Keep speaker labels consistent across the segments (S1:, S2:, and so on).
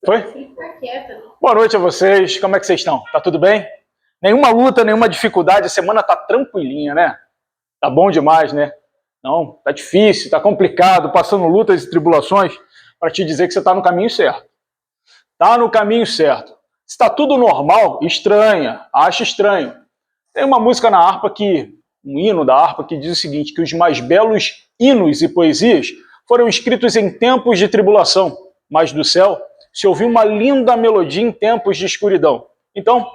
S1: Foi? Boa noite a vocês, como é que vocês estão? Tá tudo bem? Nenhuma luta, nenhuma dificuldade, a semana tá tranquilinha, né? Tá bom demais, né? Não, tá difícil, tá complicado, passando lutas e tribulações, para te dizer que você tá no caminho certo. Tá no caminho certo. Se tá tudo normal, estranha, acha estranho. Tem uma música na harpa um hino da harpa que diz o seguinte, que os mais belos hinos e poesias foram escritos em tempos de tribulação, mas do céu se ouviu uma linda melodia em tempos de escuridão. Então,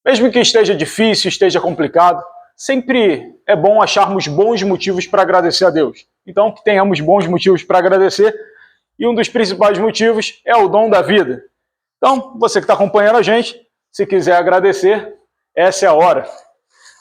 S1: mesmo que esteja difícil, esteja complicado, sempre é bom acharmos bons motivos para agradecer a Deus. Então, que tenhamos bons motivos para agradecer, e um dos principais motivos é o dom da vida. Então, você que está acompanhando a gente, se quiser agradecer, essa é a hora.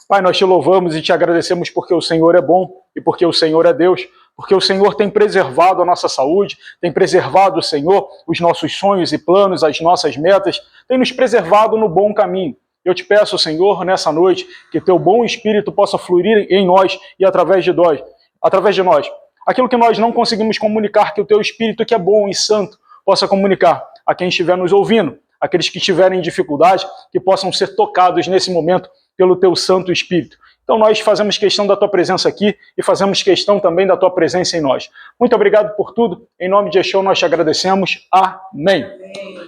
S1: Pai, nós te louvamos e te agradecemos porque o Senhor é bom e porque o Senhor é Deus, porque o Senhor tem preservado a nossa saúde, tem preservado, o Senhor, os nossos sonhos e planos, as nossas metas, tem nos preservado no bom caminho. Eu te peço, Senhor, nessa noite, que teu bom Espírito possa fluir em nós e através de nós. Aquilo que nós não conseguimos comunicar, que o teu Espírito, que é bom e santo, possa comunicar a quem estiver nos ouvindo, aqueles que tiverem dificuldade, que possam ser tocados nesse momento pelo teu Santo Espírito. Então nós fazemos questão da tua presença aqui e fazemos questão também da tua presença em nós. Muito obrigado por tudo. Em nome de Yeshua nós te agradecemos. Amém.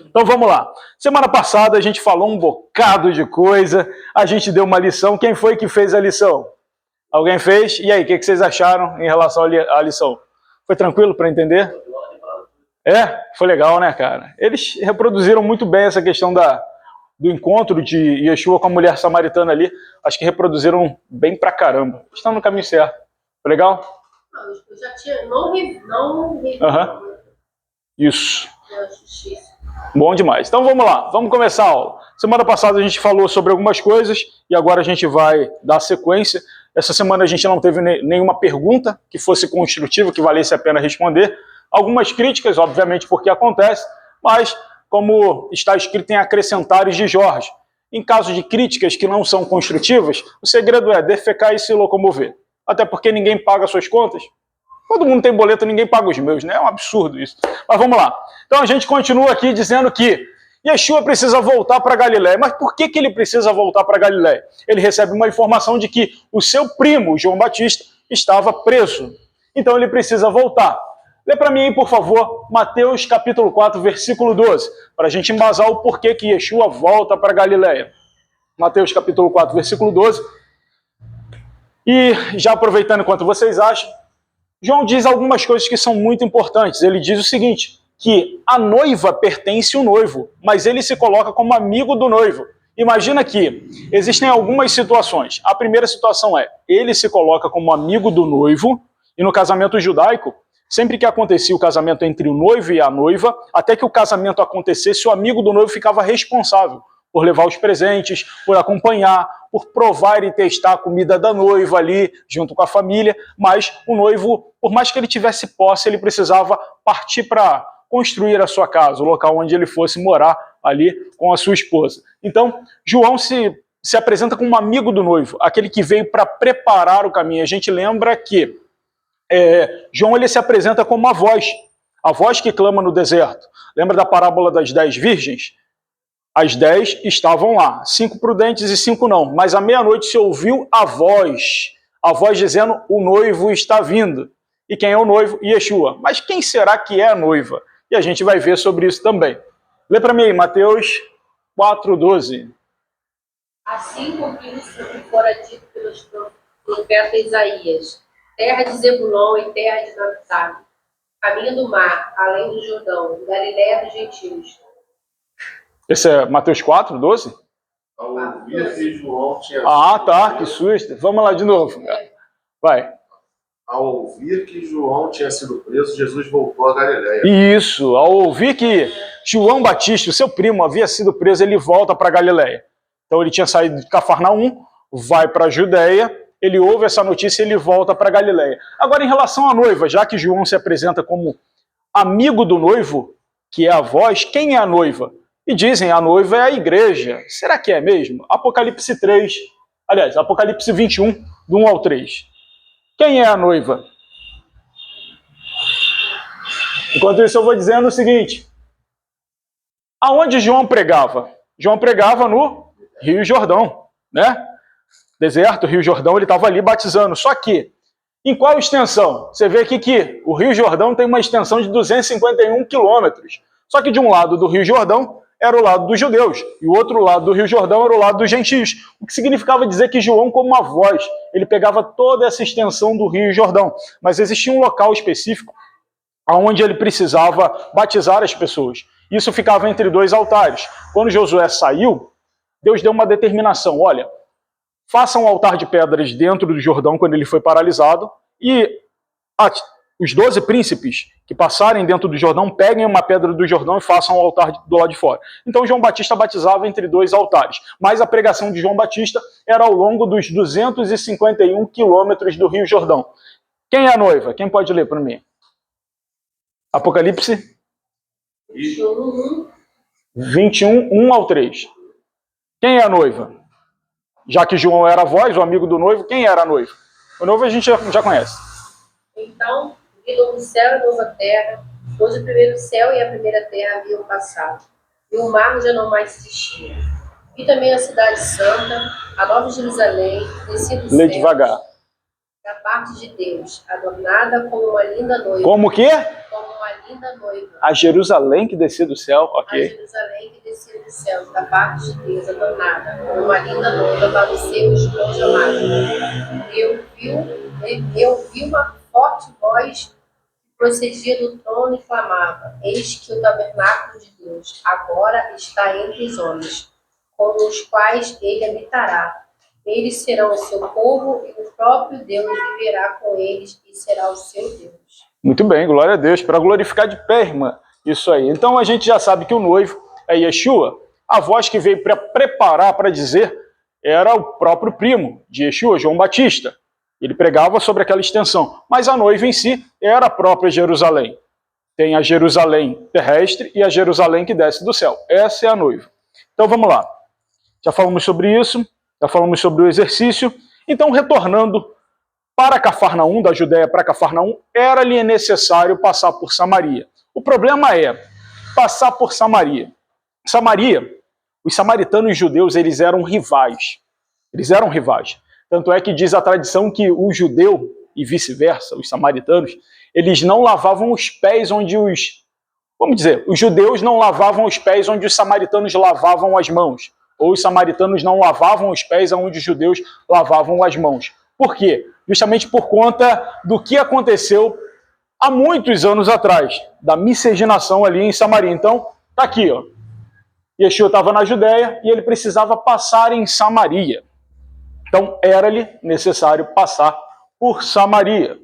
S1: Então vamos lá. Semana passada a gente falou um bocado de coisa, a gente deu uma lição. Quem foi que fez a lição? Alguém fez? E aí, o que vocês acharam em relação à lição? Foi tranquilo para entender? Foi legal, né, cara? Eles reproduziram muito bem essa questão do encontro de Yeshua com a mulher samaritana ali. Acho que reproduziram bem pra caramba. Estão no caminho certo. Foi legal?
S2: Não, eu já tinha... Não
S1: Isso. Bom demais. Então vamos lá. Vamos começar a aula. Semana passada a gente falou sobre algumas coisas e agora a gente vai dar sequência. Essa semana a gente não teve nenhuma pergunta que fosse construtiva, que valesse a pena responder. Algumas críticas, obviamente, porque acontece, mas como está escrito em Acrescentares de Jorge, em caso de críticas que não são construtivas, o segredo é defecar e se locomover. Até porque ninguém paga suas contas. Todo mundo tem boleto, ninguém paga os meus, né? É um absurdo isso. Mas vamos lá. Então a gente continua aqui dizendo que Yeshua precisa voltar para Galiléia. Mas por que ele precisa voltar para Galiléia? Ele recebe uma informação de que o seu primo, João Batista, estava preso. Então ele precisa voltar. Lê para mim aí, por favor, Mateus capítulo 4, versículo 12, para a gente embasar o porquê que Yeshua volta para Galiléia. Mateus capítulo 4, versículo 12. E já aproveitando enquanto vocês acham, João diz algumas coisas que são muito importantes. Ele diz o seguinte, que a noiva pertence ao noivo, mas ele se coloca como amigo do noivo. Imagina que existem algumas situações. A primeira situação é, ele se coloca como amigo do noivo, e no casamento judaico, sempre que acontecia o casamento entre o noivo e a noiva, até que o casamento acontecesse, o amigo do noivo ficava responsável por levar os presentes, por acompanhar, por provar e testar a comida da noiva ali, junto com a família, mas o noivo, por mais que ele tivesse posse, ele precisava partir para construir a sua casa, o local onde ele fosse morar ali com a sua esposa. Então, João se apresenta como um amigo do noivo, aquele que veio para preparar o caminho. A gente lembra que João ele se apresenta como a voz que clama no deserto. Lembra da parábola das 10 virgens? As 10 estavam lá, 5 prudentes e 5 não, mas à meia-noite se ouviu a voz dizendo, o noivo está vindo. E quem é o noivo? Yeshua. Mas quem será que é a noiva? E a gente vai ver sobre isso também. Lê para mim aí, Mateus 4, 12.
S2: Assim cumpriu-se o que fora dito pelos profeta Isaías. Terra de Zebulon e terra de Naphtali, caminho do mar, além do Jordão, Galiléia dos gentios.
S1: Esse é Mateus 4, 12?
S3: Ao ouvir que João tinha
S1: que susto. Vamos lá de novo. Vai.
S3: Ao ouvir que João tinha sido preso, Jesus voltou a Galiléia.
S1: Isso, ao ouvir que João Batista, o seu primo, havia sido preso, ele volta para Galiléia. Então ele tinha saído de Cafarnaum, vai para a Judéia, ele ouve essa notícia e ele volta para Galiléia. Agora, em relação à noiva, já que João se apresenta como amigo do noivo, que é a voz, quem é a noiva? E dizem, a noiva é a igreja. Será que é mesmo? Apocalipse 3, aliás, Apocalipse 21, do 1 ao 3. Quem é a noiva? Enquanto isso, eu vou dizendo o seguinte. Aonde João pregava? João pregava no Rio Jordão, né? Deserto, Rio Jordão, ele estava ali batizando. Só que, em qual extensão? Você vê aqui que o Rio Jordão tem uma extensão de 251 quilômetros. Só que de um lado do Rio Jordão era o lado dos judeus, e o outro lado do Rio Jordão era o lado dos gentios. O que significava dizer que João, como uma voz, ele pegava toda essa extensão do Rio Jordão. Mas existia um local específico onde ele precisava batizar as pessoas. Isso ficava entre dois altares. Quando Josué saiu, Deus deu uma determinação: olha, faça um altar de pedras dentro do Jordão quando ele foi paralisado, e os 12 príncipes que passarem dentro do Jordão peguem uma pedra do Jordão e façam um altar do lado de fora. Então João Batista batizava entre dois altares, mas a pregação de João Batista era ao longo dos 251 quilômetros do Rio Jordão. Quem é a noiva? Quem pode ler para mim? Apocalipse 21, 1 ao 3. Quem é a noiva? Já que João era a voz, o amigo do noivo, quem era a noiva? O noivo a gente já conhece.
S2: Então, vi novo céu e nova terra, pois o primeiro céu e a primeira terra haviam passado, e o mar já não mais existia. Vi também a cidade santa, a nova Jerusalém, descida do céu.
S1: Lê devagar.
S2: Da parte de Deus, adornada como uma linda noiva.
S1: Como que?
S2: Como uma linda noiva.
S1: A Jerusalém que descia do céu, ok.
S2: A Jerusalém que descia do céu, da parte de Deus, adornada como uma linda noiva para os seus esposos amados. Eu vi uma forte voz que procedia do trono e clamava: eis que o tabernáculo de Deus agora está entre os homens, com os quais ele habitará. Eles serão o seu povo, e o próprio Deus viverá com eles e será o seu Deus.
S1: Muito bem, glória a Deus, para glorificar de pé, irmã. Isso aí. Então a gente já sabe que o noivo é Yeshua. A voz que veio para preparar, para dizer, era o próprio primo de Yeshua, João Batista. Ele pregava sobre aquela extensão. Mas a noiva em si era a própria Jerusalém. Tem a Jerusalém terrestre e a Jerusalém que desce do céu. Essa é a noiva. Então vamos lá. Já falamos sobre isso. Já falamos sobre o exercício. Então, retornando para Cafarnaum, da Judéia para Cafarnaum, era-lhe necessário passar por Samaria. O problema é passar por Samaria. Samaria, os samaritanos judeus, eles eram rivais. Eles eram rivais. Tanto é que diz a tradição que o judeu, e vice-versa, os samaritanos, eles não lavavam os pés onde os judeus não lavavam os pés onde os samaritanos lavavam as mãos. Ou os samaritanos não lavavam os pés onde os judeus lavavam as mãos. Por quê? Justamente por conta do que aconteceu há muitos anos atrás, da miscigenação ali em Samaria. Então, tá aqui, ó. Yeshua estava na Judéia e ele precisava passar em Samaria. Então, era-lhe necessário passar por Samaria.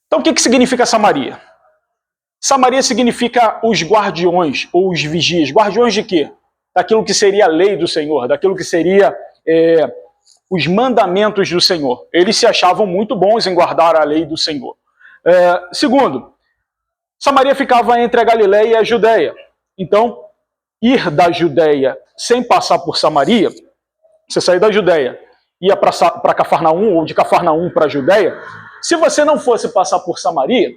S1: Então, o que significa Samaria? Samaria significa os guardiões, ou os vigias. Guardiões de quê? Daquilo que seria a lei do Senhor, daquilo que seria os mandamentos do Senhor. Eles se achavam muito bons em guardar a lei do Senhor. Segundo, Samaria ficava entre a Galileia e a Judéia. Então, ir da Judéia sem passar por Samaria, você sair da Judéia e ia para Cafarnaum, ou de Cafarnaum para a Judéia, se você não fosse passar por Samaria,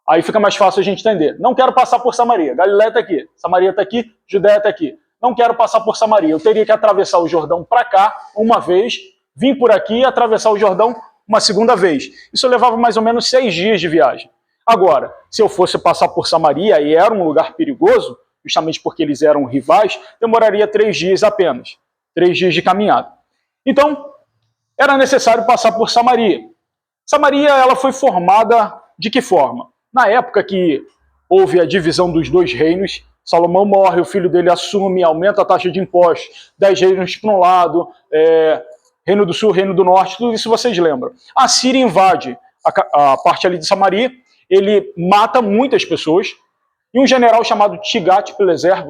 S1: aí fica mais fácil a gente entender. Não quero passar por Samaria. Galileia está aqui, Samaria está aqui, Judéia está aqui. Não quero passar por Samaria. Eu teria que atravessar o Jordão para cá uma vez, vir por aqui e atravessar o Jordão uma segunda vez. Isso levava mais ou menos 6 dias de viagem. Agora, se eu fosse passar por Samaria, e era um lugar perigoso, justamente porque eles eram rivais, demoraria 3 dias apenas. 3 dias de caminhada. Então, era necessário passar por Samaria. Samaria, ela foi formada de que forma? Na época que houve a divisão dos 2 reinos, Salomão morre, o filho dele assume, aumenta a taxa de impostos, 10 reinos para um lado, Reino do Sul, Reino do Norte, tudo isso vocês lembram. A Síria invade a parte ali de Samaria, ele mata muitas pessoas, e um general chamado Tigat-Pileser,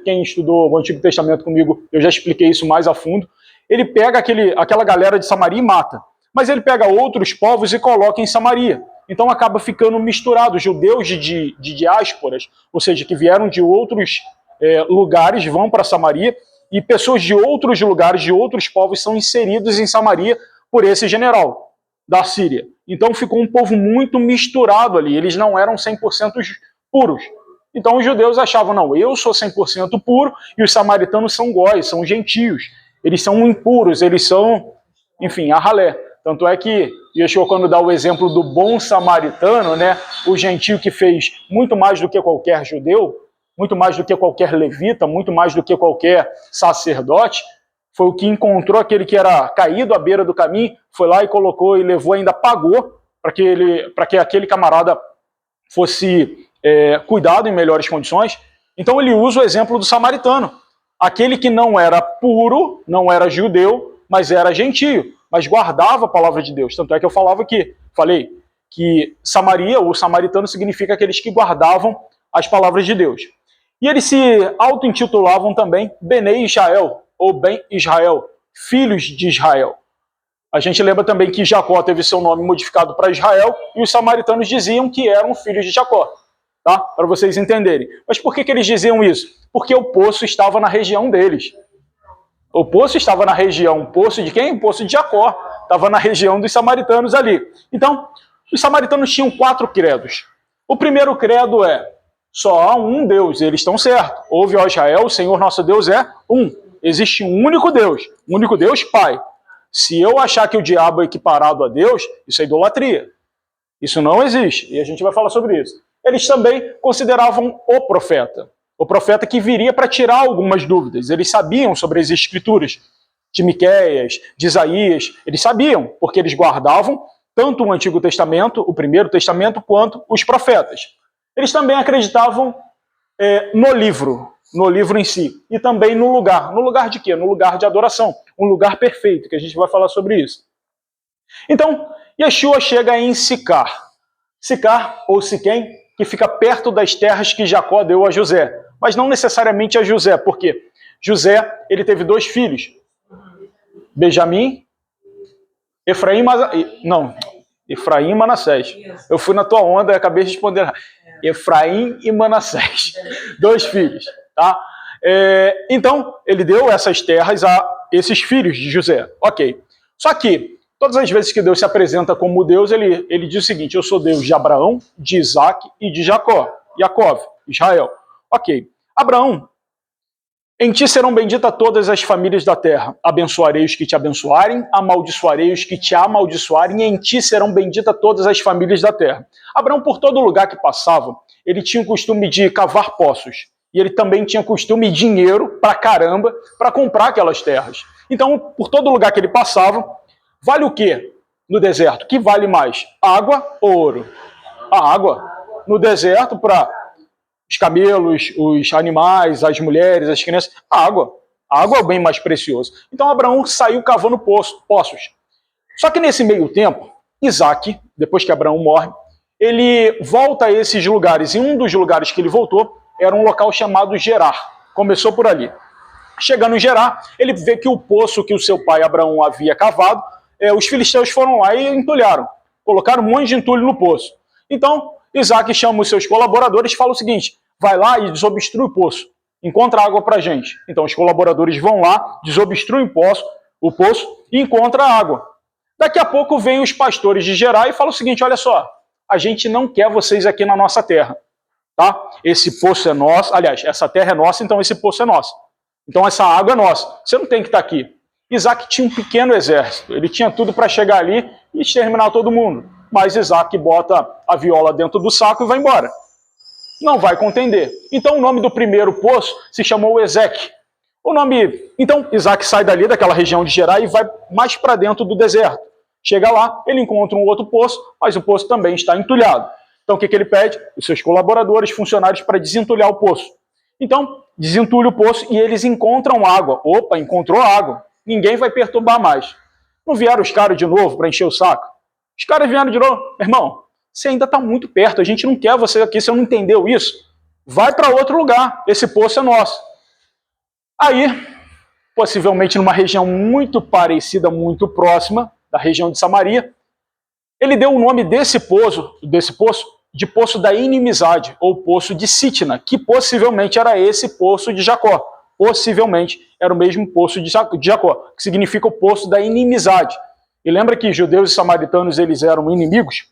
S1: quem estudou o Antigo Testamento comigo, eu já expliquei isso mais a fundo, ele pega aquela galera de Samaria e mata. Mas ele pega outros povos e coloca em Samaria. Então acaba ficando misturado. Judeus de diásporas, ou seja, que vieram de outros lugares, vão para Samaria, e pessoas de outros lugares, de outros povos, são inseridos em Samaria por esse general da Síria. Então ficou um povo muito misturado ali. Eles não eram 100% puros. Então os judeus achavam, não, eu sou 100% puro e os samaritanos são góis, são gentios. Eles são impuros, eles são, enfim, a ralé. Tanto é que Yeshua, quando dá o exemplo do bom samaritano, né, o gentio que fez muito mais do que qualquer judeu, muito mais do que qualquer levita, muito mais do que qualquer sacerdote, foi o que encontrou aquele que era caído à beira do caminho, foi lá e colocou e levou, ainda pagou para que aquele camarada fosse cuidado em melhores condições. Então ele usa o exemplo do samaritano, aquele que não era puro, não era judeu, mas era gentio, mas guardava a palavra de Deus. Tanto é que eu falei que Samaria, ou samaritano, significa aqueles que guardavam as palavras de Deus. E eles se auto-intitulavam também Benei Israel, ou Ben Israel, filhos de Israel. A gente lembra também que Jacó teve seu nome modificado para Israel, e os samaritanos diziam que eram filhos de Jacó, tá? Para vocês entenderem. Mas por que eles diziam isso? Porque o poço estava na região deles. O poço estava na região, o poço de quem? O poço de Jacó. Estava na região dos samaritanos ali. Então, os samaritanos tinham 4 credos. O primeiro credo é, só há um Deus, eles estão certos. Ouve, ó Israel, o Senhor nosso Deus é um. Existe um único Deus Pai. Se eu achar que o diabo é equiparado a Deus, isso é idolatria. Isso não existe, e a gente vai falar sobre isso. Eles também consideravam o profeta que viria para tirar algumas dúvidas. Eles sabiam sobre as escrituras de Miqueias, de Isaías, eles sabiam, porque eles guardavam tanto o Antigo Testamento, o Primeiro Testamento, quanto os profetas. Eles também acreditavam no livro em si, e também no lugar. No lugar de quê? No lugar de adoração, um lugar perfeito, que a gente vai falar sobre isso. Então, Yeshua chega em Sicar, ou Siquém, que fica perto das terras que Jacó deu a José, mas não necessariamente a José, porque José, ele teve 2 filhos, Benjamim, Efraim e Manassés. Eu fui na tua onda e acabei de responder. Efraim e Manassés, 2 filhos, tá? Então, ele deu essas terras a esses filhos de José, ok. Só que, todas as vezes que Deus se apresenta como Deus, ele diz o seguinte, eu sou Deus de Abraão, de Isaac e de Jacó, Israel. Ok, Abraão, em ti serão benditas todas as famílias da terra. Abençoarei os que te abençoarem, amaldiçoarei os que te amaldiçoarem, e em ti serão benditas todas as famílias da terra. Abraão, por todo lugar que passava, ele tinha o costume de cavar poços. E ele também tinha costume de dinheiro pra caramba para comprar aquelas terras. Então, por todo lugar que ele passava, vale o quê no deserto? O que vale mais? Água ou ouro? A água. No deserto, para os camelos, os animais, as mulheres, as crianças, a água. A água é o bem mais precioso. Então Abraão saiu cavando poços. Só que nesse meio tempo, Isaac, depois que Abraão morre, ele volta a esses lugares. E um dos lugares que ele voltou era um local chamado Gerar. Começou por ali. Chegando em Gerar, ele vê que o poço que o seu pai Abraão havia cavado, os filisteus foram lá e entulharam. Colocaram um monte de entulho no poço. Então, Isaac chama os seus colaboradores e fala o seguinte, vai lá e desobstrui o poço. Encontra água pra gente. Então, os colaboradores vão lá, desobstruem o poço e encontram água. Daqui a pouco vêm os pastores de Gerar e falam o seguinte, olha só, a gente não quer vocês aqui na nossa terra. Tá? Esse poço é nosso, aliás, essa terra é nossa, então esse poço é nosso. Então essa água é nossa, você não tem que estar aqui. Isaac tinha um pequeno exército, ele tinha tudo para chegar ali e exterminar todo mundo. Mas Isaac bota a viola dentro do saco e vai embora. Não vai contender. Então o nome do primeiro poço se chamou Ezeque. Então Isaac sai dali, daquela região de Gerar, e vai mais para dentro do deserto. Chega lá, ele encontra um outro poço, mas o poço também está entulhado. Então o que ele pede? Os seus colaboradores, funcionários, para desentulhar o poço. Então, desentulha o poço e eles encontram água. Opa, encontrou água. Ninguém vai perturbar mais. Não vieram os caras de novo para encher o saco? Os caras vieram de novo. Irmão, você ainda está muito perto, a gente não quer você aqui, você não entendeu isso? Vai para outro lugar, esse poço é nosso. Aí, possivelmente numa região muito parecida, muito próxima da região de Samaria, ele deu o nome desse poço de Poço da Inimizade, ou Poço de Sitna, que possivelmente era esse poço de Jacó. Possivelmente era o mesmo poço de Jacó, que significa o Poço da Inimizade. E lembra que judeus e samaritanos eles eram inimigos?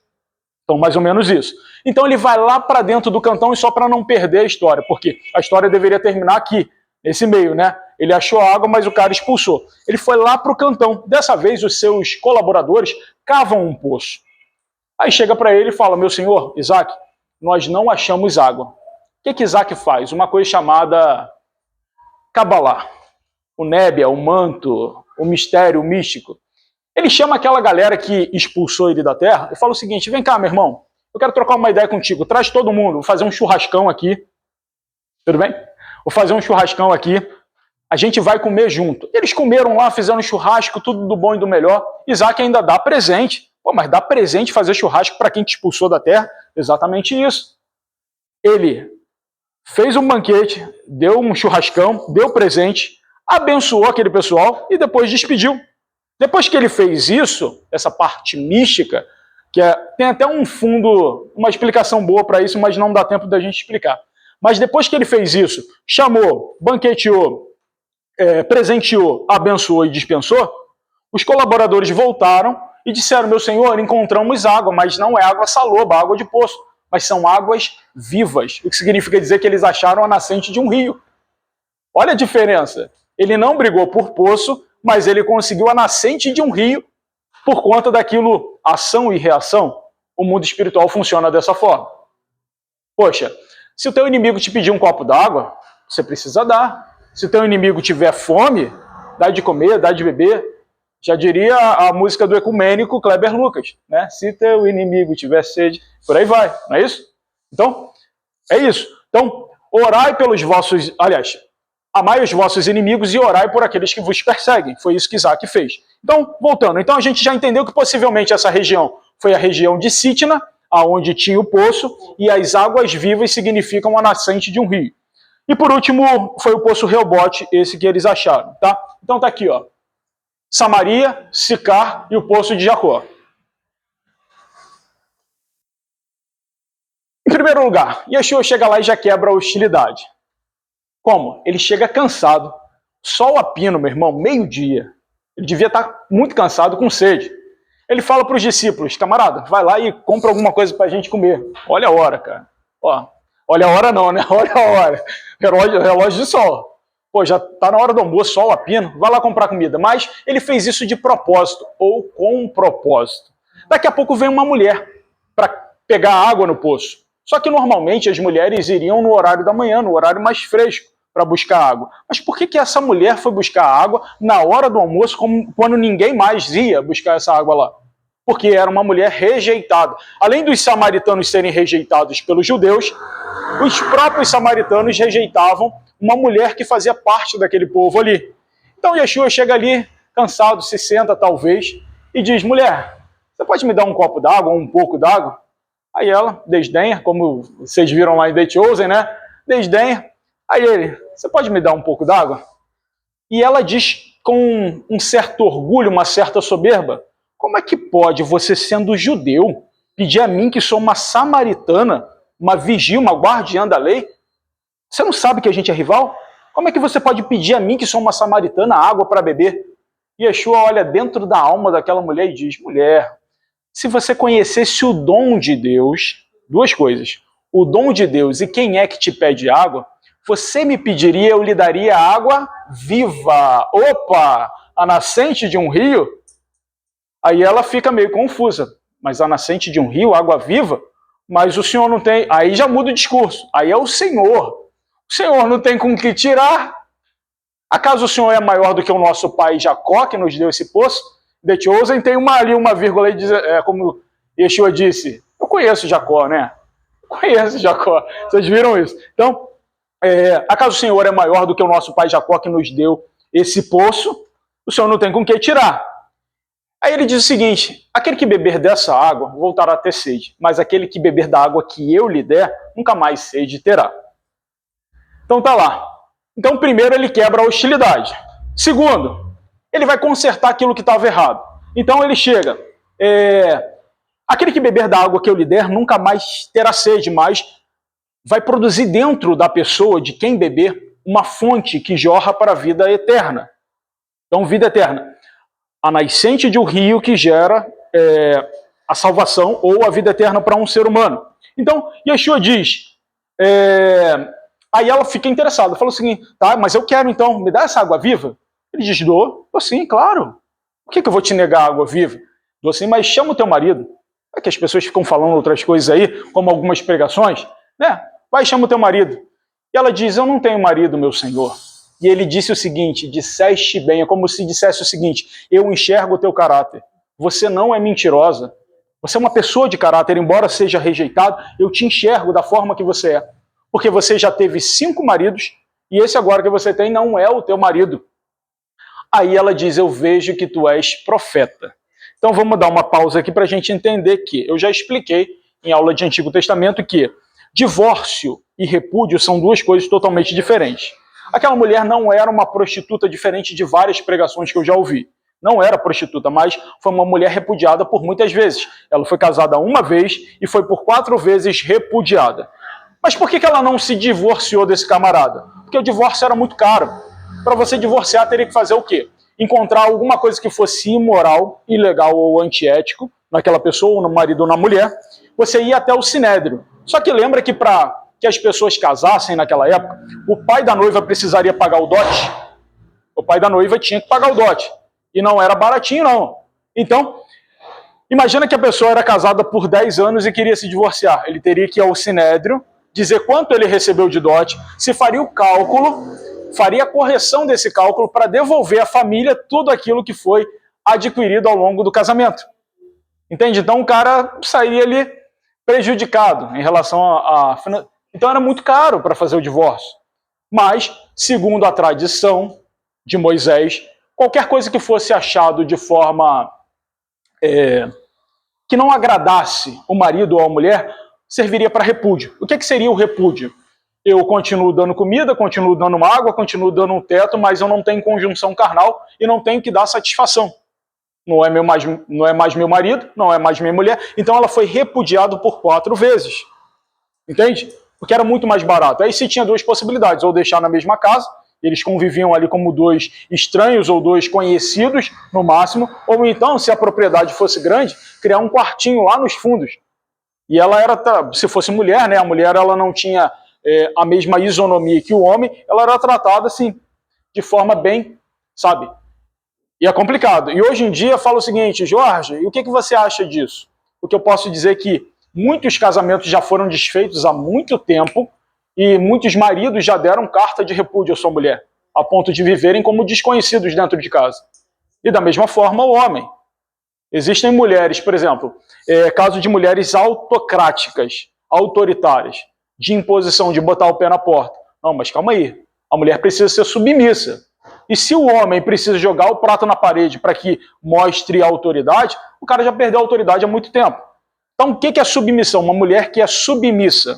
S1: Então, mais ou menos isso. Então, ele vai lá para dentro do cantão, e só para não perder a história, porque a história deveria terminar aqui, nesse meio, né? Ele achou água, mas o cara expulsou. Ele foi lá para o cantão. Dessa vez, os seus colaboradores cavam um poço. Aí chega para ele e fala: meu senhor, Isaac, nós não achamos água. O que Isaac faz? Uma coisa chamada Cabalá. O nébia, o manto, o mistério, o místico. Ele chama aquela galera que expulsou ele da terra e fala o seguinte: vem cá, meu irmão, eu quero trocar uma ideia contigo, traz todo mundo, vou fazer um churrascão aqui, tudo bem? Vou fazer um churrascão aqui, a gente vai comer junto. Eles comeram lá, fizeram um churrasco, tudo do bom e do melhor. Isaac ainda dá presente. Pô, mas dá presente fazer churrasco para quem te expulsou da terra? Exatamente isso. Ele fez um banquete, deu um churrascão, deu presente, abençoou aquele pessoal e depois despediu. Depois que ele fez isso, essa parte mística, tem até um fundo, uma explicação boa para isso, mas não dá tempo da gente explicar. Mas depois que ele fez isso, chamou, banqueteou, presenteou, abençoou e dispensou, os colaboradores voltaram e disseram: meu senhor, encontramos água, mas não é água saloba, água de poço, mas são águas vivas, o que significa dizer que eles acharam a nascente de um rio. Olha a diferença. Ele não brigou por poço, mas ele conseguiu a nascente de um rio por conta daquilo, ação e reação. O mundo espiritual funciona dessa forma. Poxa, se o teu inimigo te pedir um copo d'água, você precisa dar. Se o teu inimigo tiver fome, dá de comer, dá de beber. Já diria a música do ecumênico Kleber Lucas, né? Se teu inimigo tiver sede, por aí vai, não é isso? Então, é isso. Então, orai pelos vossos... Aliás, amai os vossos inimigos e orai por aqueles que vos perseguem. Foi isso que Isaac fez. Então, voltando. Então, a gente já entendeu que possivelmente essa região foi a região de Sitna, aonde tinha o poço, e as águas vivas significam a nascente de um rio. E por último, foi o poço Reobote, esse que eles acharam, tá? Então tá aqui, ó. Samaria, Sicar e o poço de Jacó. Em primeiro lugar, Yeshua chega lá e já quebra a hostilidade. Como? Ele chega cansado. Sol a pino, meu irmão, meio-dia. Ele devia estar muito cansado, com sede. Ele fala para os discípulos: camarada, vai lá e compra alguma coisa para a gente comer. Olha a hora, cara. Ó, olha a hora não, né? Olha a hora. Relógio de sol. Pô, já está na hora do almoço, sol a pino, vai lá comprar comida. Mas ele fez isso de propósito, ou com propósito. Daqui a pouco vem uma mulher para pegar água no poço. Só que normalmente as mulheres iriam no horário da manhã, no horário mais fresco, para buscar água. Mas por que essa mulher foi buscar água na hora do almoço, quando ninguém mais ia buscar essa água lá? Porque era uma mulher rejeitada. Além dos samaritanos serem rejeitados pelos judeus, os próprios samaritanos rejeitavam uma mulher que fazia parte daquele povo ali. Então Yeshua chega ali, cansado, se senta talvez, e diz: mulher, você pode me dar um copo d'água, ou um pouco d'água? Aí ela desdenha, como vocês viram lá em The Chosen, né? Desdenha. Aí ele: você pode me dar um pouco d'água? E ela diz com um certo orgulho, uma certa soberba: como é que pode você, sendo judeu, pedir a mim, que sou uma samaritana, uma vigia, uma guardiã da lei? Você não sabe que a gente é rival? Como é que você pode pedir a mim, que sou uma samaritana, água para beber? E Yeshua olha dentro da alma daquela mulher e diz: mulher, se você conhecesse o dom de Deus, duas coisas, o dom de Deus e quem é que te pede água, você me pediria, eu lhe daria água viva. Opa, a nascente de um rio? Aí ela fica meio confusa. Mas a nascente de um rio, água viva? Mas o Senhor não tem... Aí já muda o discurso. Aí é o Senhor. O Senhor não tem com que tirar. Acaso o Senhor é maior do que o nosso pai Jacó, que nos deu esse poço? The Chosen tem ali uma vírgula e diz, como Yeshua disse: eu conheço Jacó, né? Eu conheço Jacó. Vocês viram isso? Então, acaso o Senhor é maior do que o nosso pai Jacó, que nos deu esse poço? O Senhor não tem com que tirar. Aí ele diz o seguinte: aquele que beber dessa água voltará a ter sede, mas aquele que beber da água que eu lhe der, nunca mais sede terá. Então tá lá. Então primeiro ele quebra a hostilidade. Segundo, ele vai consertar aquilo que estava errado. Então ele chega: aquele que beber da água que eu lhe der, nunca mais terá sede, mas vai produzir dentro da pessoa, de quem beber, uma fonte que jorra para a vida eterna. Então, vida eterna. A nascente de um rio que gera a salvação ou a vida eterna para um ser humano. Então, Yeshua diz, aí ela fica interessada, fala o seguinte, tá, mas eu quero então, me dá essa água viva? Ele diz, dou sim, claro. Por que eu vou te negar água viva? Dou sim, mas chama o teu marido. É que as pessoas ficam falando outras coisas aí, como algumas pregações, né? Vai, chama o teu marido. E ela diz, eu não tenho marido, meu senhor. E ele disse o seguinte, disseste bem, é como se dissesse o seguinte, eu enxergo o teu caráter. Você não é mentirosa. Você é uma pessoa de caráter, embora seja rejeitado, eu te enxergo da forma que você é. Porque você já teve 5 maridos, e esse agora que você tem não é o teu marido. Aí ela diz, eu vejo que tu és profeta. Então vamos dar uma pausa aqui para a gente entender que eu já expliquei em aula de Antigo Testamento que divórcio e repúdio são 2 coisas totalmente diferentes. Aquela mulher não era uma prostituta diferente de várias pregações que eu já ouvi. Não era prostituta, mas foi uma mulher repudiada por muitas vezes. Ela foi casada uma vez e foi por 4 vezes repudiada. Mas por que ela não se divorciou desse camarada? Porque o divórcio era muito caro. Para você divorciar, teria que fazer o quê? Encontrar alguma coisa que fosse imoral, ilegal ou antiético naquela pessoa, ou no marido ou na mulher, você ia até o sinédrio. Só que lembra que para que as pessoas casassem naquela época, o pai da noiva precisaria pagar o dote. O pai da noiva tinha que pagar o dote. E não era baratinho, não. Então, imagina que a pessoa era casada por 10 anos e queria se divorciar. Ele teria que ir ao sinédrio, dizer quanto ele recebeu de dote, se faria o cálculo, faria a correção desse cálculo para devolver à família tudo aquilo que foi adquirido ao longo do casamento. Entende? Então o cara sairia ali prejudicado em relação a... Então era muito caro para fazer o divórcio. Mas, segundo a tradição de Moisés, qualquer coisa que fosse achado de forma que não agradasse o marido ou a mulher, serviria para repúdio. O que seria o repúdio? Eu continuo dando comida, continuo dando água, continuo dando um teto, mas eu não tenho conjunção carnal e não tenho que dar satisfação. Não é mais meu marido, não é mais minha mulher. Então ela foi repudiada por 4 vezes. Entende? Porque era muito mais barato. Aí se tinha 2 possibilidades, ou deixar na mesma casa, eles conviviam ali como 2 estranhos ou 2 conhecidos, no máximo, ou então, se a propriedade fosse grande, criar um quartinho lá nos fundos. E ela era, se fosse mulher, né, a mulher ela não tinha a mesma isonomia que o homem, ela era tratada assim, de forma bem, sabe? E é complicado. E hoje em dia fala o seguinte, Jorge, e o que você acha disso? O que eu posso dizer é que muitos casamentos já foram desfeitos há muito tempo e muitos maridos já deram carta de repúdio à sua mulher, a ponto de viverem como desconhecidos dentro de casa. E da mesma forma o homem. Existem mulheres, por exemplo, caso de mulheres autocráticas, autoritárias, de imposição, de botar o pé na porta. Não, mas calma aí. A mulher precisa ser submissa. E se o homem precisa jogar o prato na parede para que mostre a autoridade, o cara já perdeu a autoridade há muito tempo. Então, o que é submissão? Uma mulher que é submissa.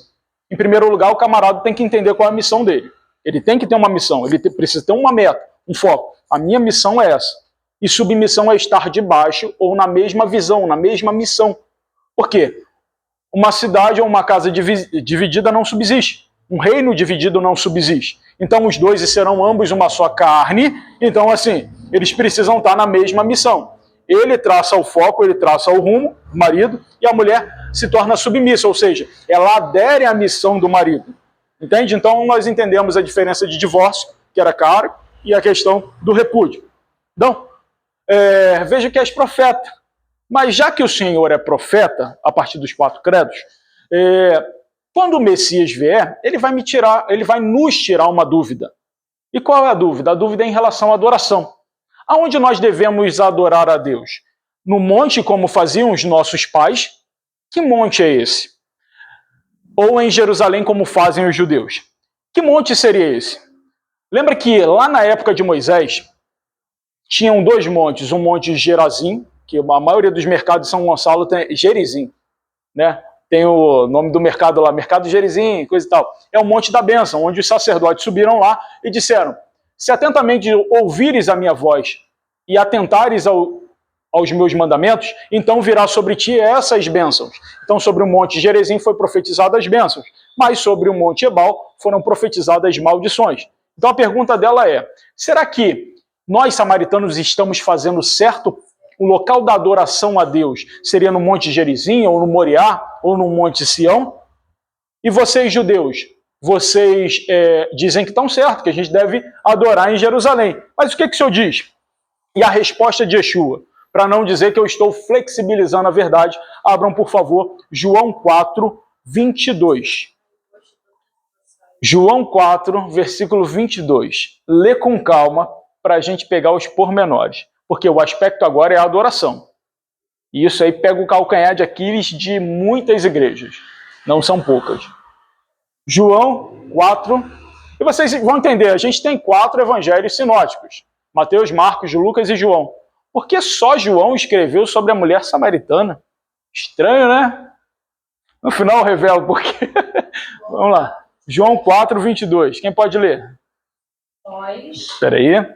S1: Em primeiro lugar, o camarada tem que entender qual é a missão dele. Ele tem que ter uma missão, ele precisa ter uma meta, um foco. A minha missão é essa. E submissão é estar debaixo ou na mesma visão, na mesma missão. Por quê? Uma cidade ou uma casa dividida não subsiste. Um reino dividido não subsiste. Então os 2 serão ambos uma só carne. Então assim, eles precisam estar na mesma missão. Ele traça o foco, ele traça o rumo, o marido, e a mulher se torna submissa, ou seja, ela adere à missão do marido. Entende? Então nós entendemos a diferença de divórcio, que era caro, e a questão do repúdio. Então, veja que és profeta. Mas já que o Senhor é profeta, a partir dos 4 credos, quando o Messias vier, ele vai nos tirar uma dúvida. E qual é a dúvida? A dúvida é em relação à adoração. Aonde nós devemos adorar a Deus? No monte, como faziam os nossos pais? Que monte é esse? Ou em Jerusalém, como fazem os judeus? Que monte seria esse? Lembra que lá na época de Moisés, tinham 2 montes, um monte Gerazim, que a maioria dos mercados de São Gonçalo tem Gerizim, né? Tem o nome do mercado lá, Mercado Gerizim, coisa e tal. É o Monte da Bênção, onde os sacerdotes subiram lá e disseram, se atentamente ouvires a minha voz e atentares aos meus mandamentos, então virá sobre ti essas bênçãos. Então sobre o Monte Gerizim foi profetizado as bênçãos, mas sobre o Monte Ebal foram profetizadas maldições. Então a pergunta dela é, será que nós samaritanos estamos fazendo certo o local da adoração a Deus seria no Monte Gerizim, ou no Moriá, ou no Monte Sião. E vocês, judeus, vocês dizem que estão certos, que a gente deve adorar em Jerusalém. Mas o que o Senhor diz? E a resposta de Yeshua, para não dizer que eu estou flexibilizando a verdade, abram, por favor, João 4, 22. João 4, versículo 22. Lê com calma para a gente pegar os pormenores, porque o aspecto agora é a adoração. E isso aí pega o calcanhar de Aquiles de muitas igrejas, não são poucas. João 4, e vocês vão entender, a gente tem 4 evangelhos sinóticos, Mateus, Marcos, Lucas e João. Por que só João escreveu sobre a mulher samaritana? Estranho, né? No final eu revelo por quê. Vamos lá. João 4, 22. Quem pode ler? Espera aí.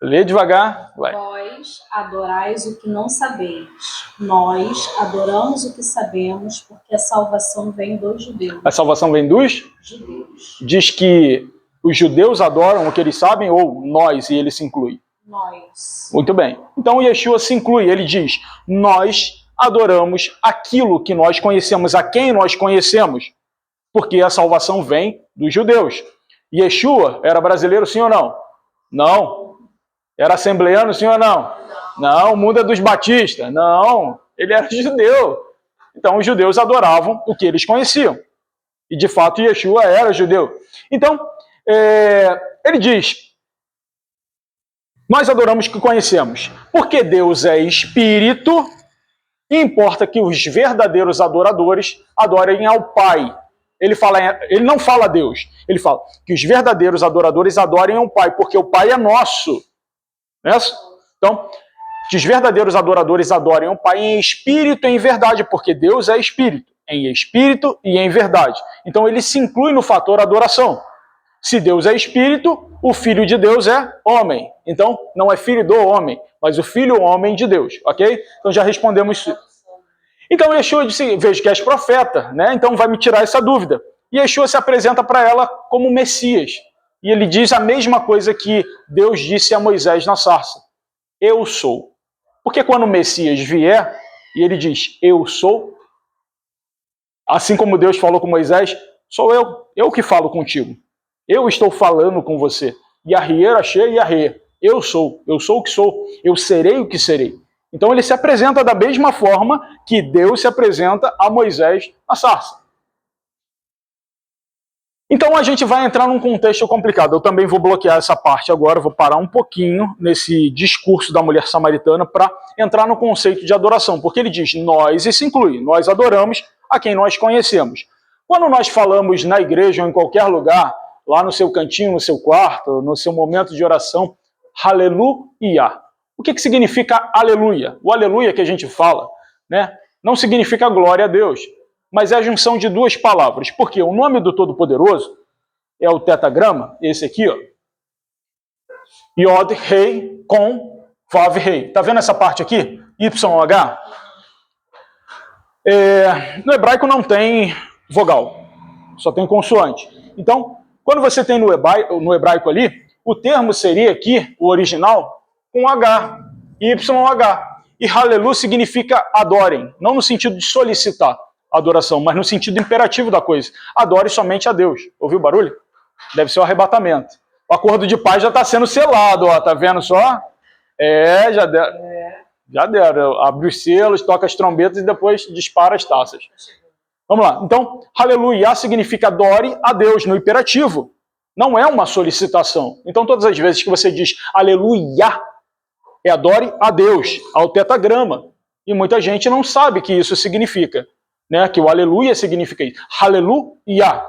S1: Lê devagar. Vai.
S4: Vós adorais o que não sabeis. Nós adoramos o que sabemos, porque a salvação vem dos judeus.
S1: A salvação vem dos?
S4: Judeus.
S1: Diz que os judeus adoram o que eles sabem, ou nós, e ele se inclui?
S4: Nós.
S1: Muito bem. Então Yeshua se inclui. Ele diz, nós adoramos aquilo que nós conhecemos, a quem nós conhecemos, porque a salvação vem dos judeus. Yeshua era brasileiro, sim ou não? Não. Era assembleano, sim ou não? Não, o mundo é dos batistas. Não, ele era judeu. Então os judeus adoravam o que eles conheciam. E de fato Yeshua era judeu. Então, ele diz, nós adoramos o que conhecemos, porque Deus é espírito, e importa que os verdadeiros adoradores adorem ao Pai. Ele não fala a Deus, ele fala que os verdadeiros adoradores adorem ao Pai, porque o Pai é nosso. Não é isso? Então, que os verdadeiros adoradores adorem ao Pai em espírito e em verdade, porque Deus é espírito, em espírito e em verdade. Então ele se inclui no fator adoração. Se Deus é espírito, o Filho de Deus é homem. Então, não é filho do homem, mas o Filho homem de Deus, ok? Então já respondemos isso. Então Yeshua disse, vejo que és profeta, né? Então vai me tirar essa dúvida. E Yeshua se apresenta para ela como Messias. E ele diz a mesma coisa que Deus disse a Moisés na sarça. Eu sou. Porque quando o Messias vier, e ele diz, eu sou, assim como Deus falou com Moisés, sou eu que falo contigo. Eu estou falando com você. Yahweh, Ashé, Yahweh. Eu sou o que sou. Eu serei o que serei. Então ele se apresenta da mesma forma que Deus se apresenta a Moisés na sarça. Então a gente vai entrar num contexto complicado. Eu também vou bloquear essa parte agora, vou parar um pouquinho nesse discurso da mulher samaritana para entrar no conceito de adoração, porque ele diz nós, e se inclui, nós adoramos a quem nós conhecemos. Quando nós falamos na igreja ou em qualquer lugar, lá no seu cantinho, no seu quarto, no seu momento de oração, aleluia. O que significa aleluia? O aleluia que a gente fala, né, não significa glória a Deus, mas é a junção de duas palavras. Porque o nome do Todo-Poderoso é o tetagrama, esse aqui, ó. Yod, Rei, Com, Vav, Rei. Tá vendo essa parte aqui? YH? No hebraico não tem vogal, só tem consoante. Então, quando você tem no hebraico ali, o termo seria aqui, o original, com H, YH. E Hallelu significa adorem, não no sentido de solicitar adoração, mas no sentido imperativo da coisa. Adore somente a Deus. Ouviu o barulho? Deve ser o arrebatamento. O acordo de paz já está sendo selado, ó, tá vendo só? Já deram. Já deram. Abre os selos, toca as trombetas e depois dispara as taças. Vamos lá. Então, aleluia significa adore a Deus no imperativo. Não é uma solicitação. Então, todas as vezes que você diz aleluia, é adore a Deus, ao tetagrama. E muita gente não sabe que isso significa. Né? Que o aleluia significa isso. Aleluia.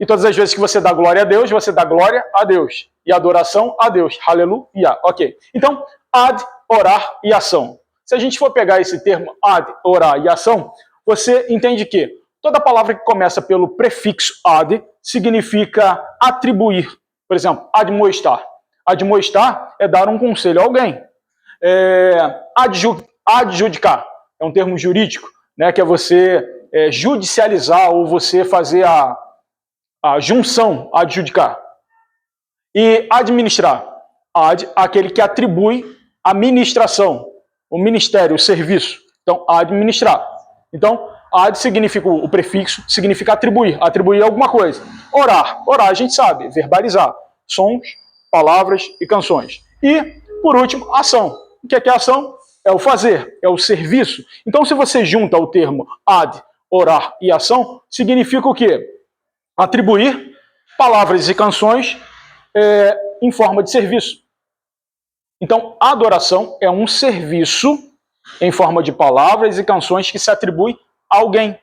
S1: E todas as vezes que você dá glória a Deus, você dá glória a Deus. E adoração a Deus. Aleluia. Ok. Então, ad, orar e ação. Se a gente for pegar esse termo ad, orar e ação, você entende que toda palavra que começa pelo prefixo ad significa atribuir. Por exemplo, admoestar. Admoestar é dar um conselho a alguém. Adjudicar é um termo jurídico, né, que é você judicializar ou você fazer a junção, adjudicar. E administrar. Aquele que atribui a ministração. o ministério, o serviço. Então, administrar. Então, ad significa, o prefixo significa atribuir, atribuir alguma coisa. Orar, orar a gente sabe, verbalizar, sons, palavras e canções. E, por último, ação. O que é ação? É o fazer, é o serviço. Então, se você junta o termo ad, orar e ação, significa o quê? Atribuir palavras e canções em forma de serviço. Então, a adoração é um serviço em forma de palavras e canções que se atribui a alguém,